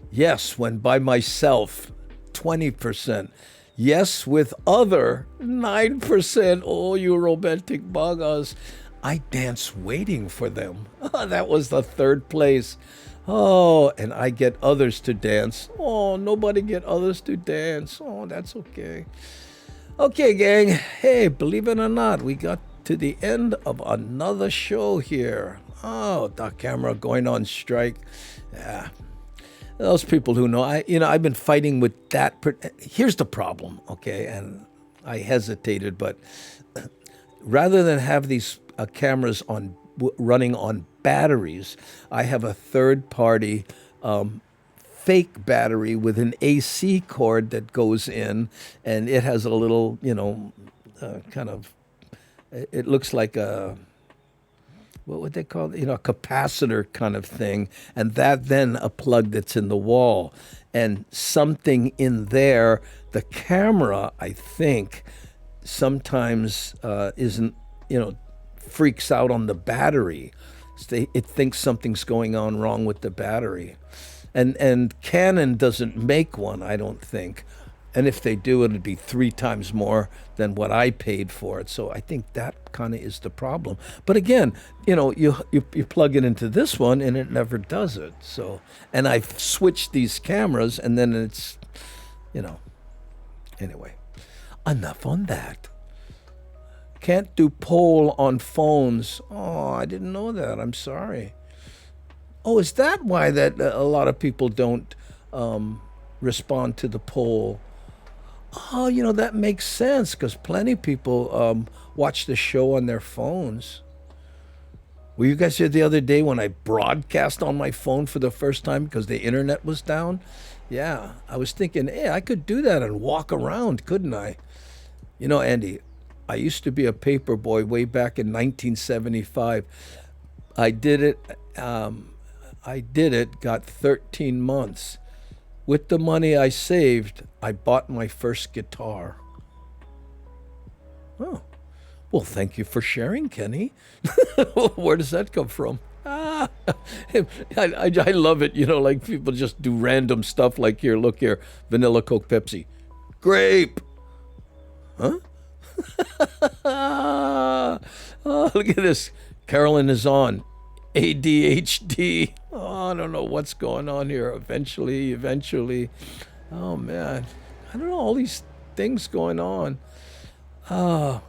Yes, when by myself, 20%. Yes, with other, 9%. Oh, you romantic buggers. I dance waiting for them. That was the third place. Oh, and I get others to dance. Oh, nobody get others to dance. Oh, that's okay. Okay, gang. Hey, believe it or not, we got to the end of another show here. Oh, the camera going on strike. Yeah. Those people who know, I've been fighting with that. Here's the problem, okay? And I hesitated, but rather than have these cameras running on batteries, I have a third-party fake battery with an AC cord that goes in, and it has a little, kind of, it looks like a, what would they call it? A capacitor kind of thing. And that then a plug that's in the wall. And something in there, the camera, I think, sometimes isn't, freaks out on the battery. It thinks something's going on wrong with the battery. And Canon doesn't make one, I don't think. And if they do, it'd be 3 times more than what I paid for it. So I think that kind of is the problem. But again, you plug it into this one and it never does it. So, and I've switched these cameras and then it's, anyway, enough on that. Can't do poll on phones. Oh, I didn't know that. I'm sorry. Oh, is that why that a lot of people don't respond to the poll? Oh, that makes sense because plenty of people watch the show on their phones. Were you guys here the other day when I broadcast on my phone for the first time because the internet was down? Yeah, I was thinking, hey, I could do that and walk around, couldn't I? Andy, I used to be a paper boy way back in 1975. I did it, got 13 months. With the money I saved, I bought my first guitar. Oh, well, thank you for sharing, Kenny. Where does that come from? I love it, like people just do random stuff like here, look here, vanilla Coke Pepsi. Grape. Huh? Oh, look at this. Carolyn is on. ADHD. Oh, I don't know what's going on here. Eventually. Oh, man. I don't know, all these things going on. Oh,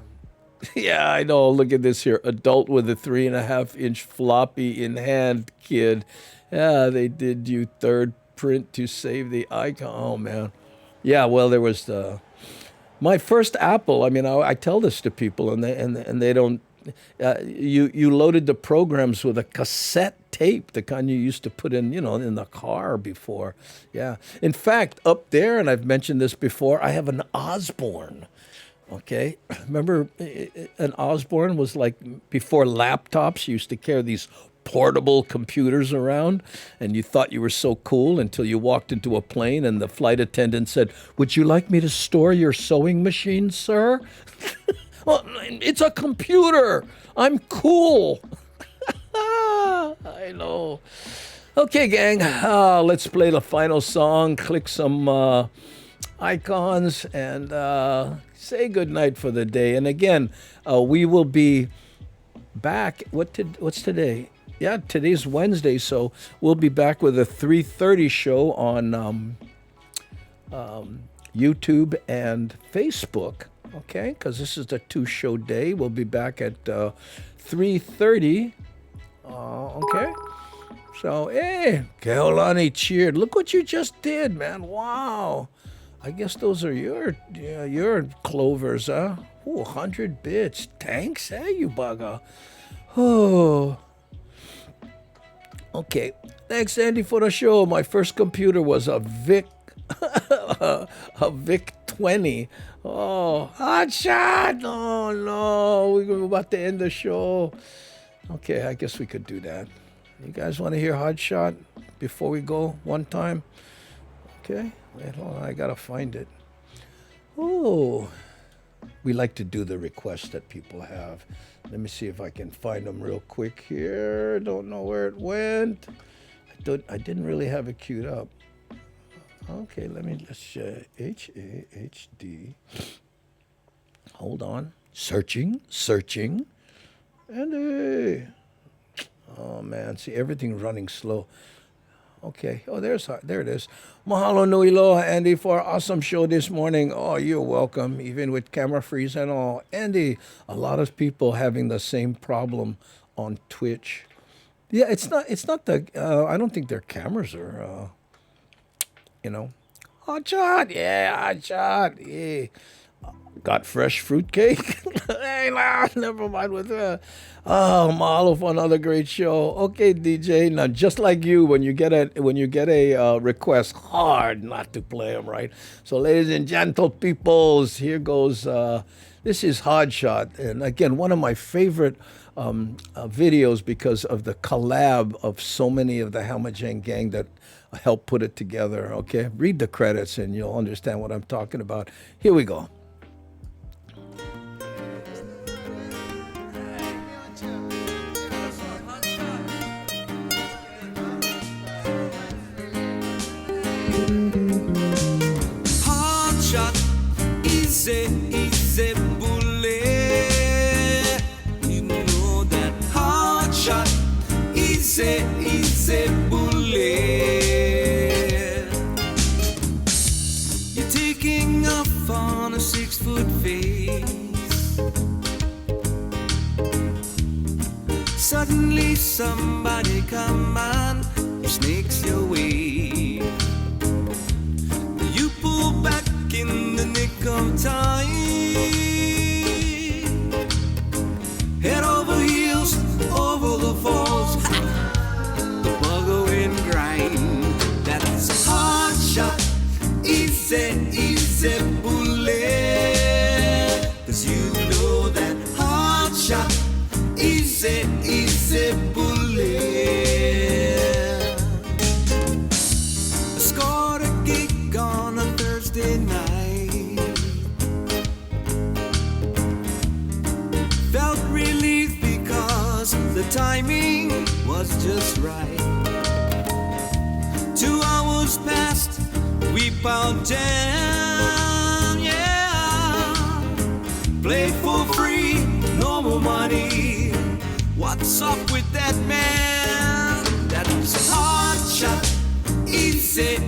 yeah, I know. Look at this here. Adult with a 3.5-inch floppy in hand, kid. Yeah, they did you third print to save the icon. Oh, man. Yeah, well, there was my first Apple. I mean, I tell this to people, and they don't. You loaded the programs with a cassette tape, the kind you used to put in, in the car before. Yeah. In fact, up there, and I've mentioned this before, I have an Osborne. Okay. Remember, an Osborne was like before laptops. You used to carry these portable computers around, and you thought you were so cool until you walked into a plane and the flight attendant said, "Would you like me to store your sewing machine, sir?" Well, it's a computer. I'm cool. I know. Okay, gang, let's play the final song, click some icons, and say goodnight for the day. And again, we will be back. What's today? Yeah, today's Wednesday, so we'll be back with a 3:30 show on YouTube and Facebook, okay? Because this is the 2-show day. We'll be back at 3:30, okay? So, hey, Keolani cheered. Look what you just did, man. Wow. I guess those are your clovers, huh? Ooh, 100 bits. Thanks, you bugger. Oh. Okay. Thanks, Andy, for the show. My first computer was a VIC, a VIC 20. Oh, hot shot. Oh, no. We're about to end the show. Okay, I guess we could do that. You guys want to hear Hot Shot before we go one time? Okay. Wait, hold on. I got to find it. Oh. We like to do the requests that people have. Let me see if I can find them real quick here. Don't know where it went. I didn't really have it queued up. Okay, let's HAHD. Hold on. Searching. And oh man, see everything running slow. Okay. Oh, there it is. Mahalo nui loa, Andy, for our awesome show this morning. Oh, you're welcome, even with camera freeze and all. Andy, a lot of people having the same problem on Twitch. Yeah, it's not the, I don't think their cameras are, Hot shot, yeah, hot shot, yeah. Got fresh fruitcake? Hey, never mind with that. Oh, mahalo for another great show. Okay, DJ. Now, just like you, when you get a request, hard not to play them, right? So, ladies and gentle peoples, here goes. This is Hard Shot, and again, one of my favorite videos because of the collab of so many of the Hamajang gang that helped put it together. Okay, read the credits and you'll understand what I'm talking about. Here we go. Easy bullet. You know that hard shot. Easy bullet. You're taking off on a 6-foot face. Suddenly somebody come and snakes your way. You pull back in the nick of time, head over heels, over the falls, the bugger and grind. That's a hard shot, easy bullet. 'Cause you know that hard shot, easy bullet. I scored a gig on a Thursday night. Felt relief because the timing was just right. 2 hours passed, we found jam, yeah. Played for free, no more money. What's up with that man? That was a hard shot, easy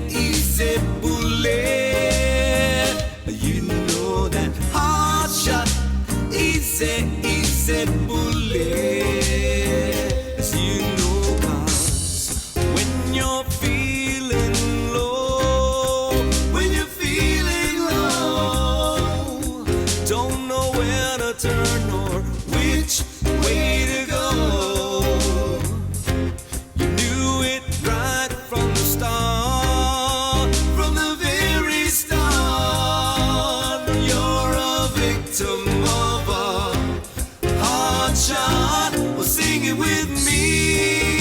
bullet. You know that hard shot, easy bullet. As you know, 'cause when you're feeling low, don't know where to turn or which way to go. You knew it right from the start, from the very start. You're a victim of a hard shot. Well, sing it with me.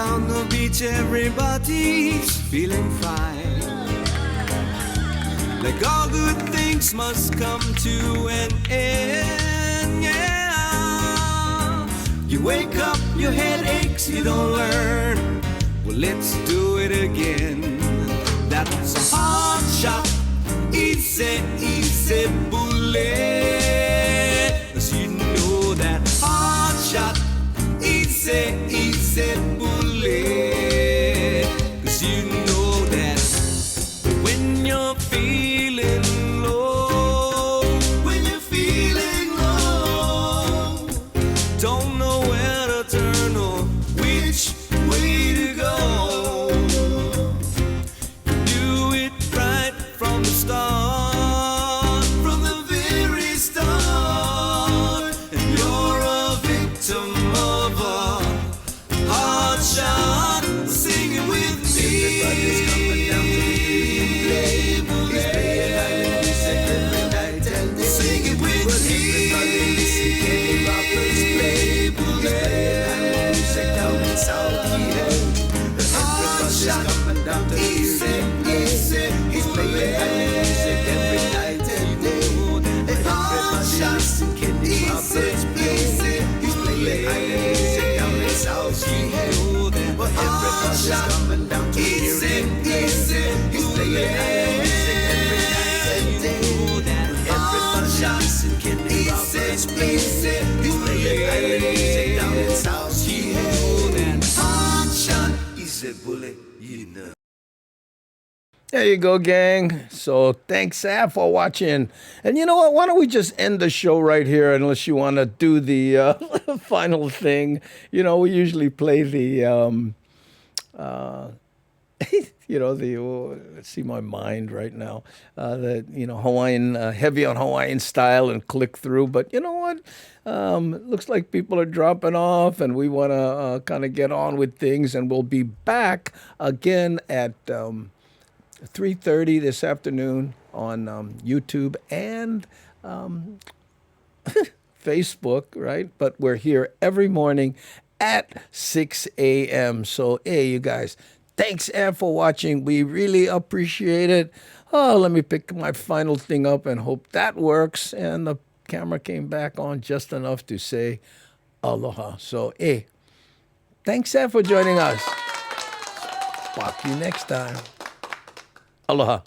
down the beach, everybody's feeling fine. Like all good things must come to an end, yeah. You wake up, your head aches, you don't learn. Well, let's do it again. That's a hard shot, easy, easy bullet. 'Cause you know that hard shot, easy, easy bullet. 'Cause you know that when you're feeling low, when you're feeling low, don't know where to turn or which way to go. Do it right from the start, from the very start. And you're a victim of a hard shot. Sing it with me. Everybody's coming down to play. He's playing like music every night and day. Sing it with me. Everybody listen, Kenny Roberts play. He's playing like music down in South Key. Everybody's coming down to easy, easy. He's playing like music every night and day. Everybody listen, Kenny Roberts play. He's playing like music down in South Key. Everybody's coming down to easy, easy. He's playing like music every night and day. Everybody's listen, Kenny Roberts play. He's playing like music down in South Key. Hard shot, easy bullet, you know. There you go, gang. So thanks, for watching. And you know what? Why don't we just end the show right here, unless you want to do the final thing. You know, we usually play the, you know, the, let's see my mind right now, the, you know, Hawaiian, heavy on Hawaiian style and click through. But you know what? It looks like people are dropping off and we want to kind of get on with things. And we'll be back again at 3:30 this afternoon on YouTube and Facebook, right? But we're here every morning at 6 a.m. So, hey, you guys, thanks, for watching. We really appreciate it. Oh, let me pick my final thing up and hope that works. And the camera came back on just enough to say aloha. So, hey, thanks, for joining us. Talk to you next time. Aloha.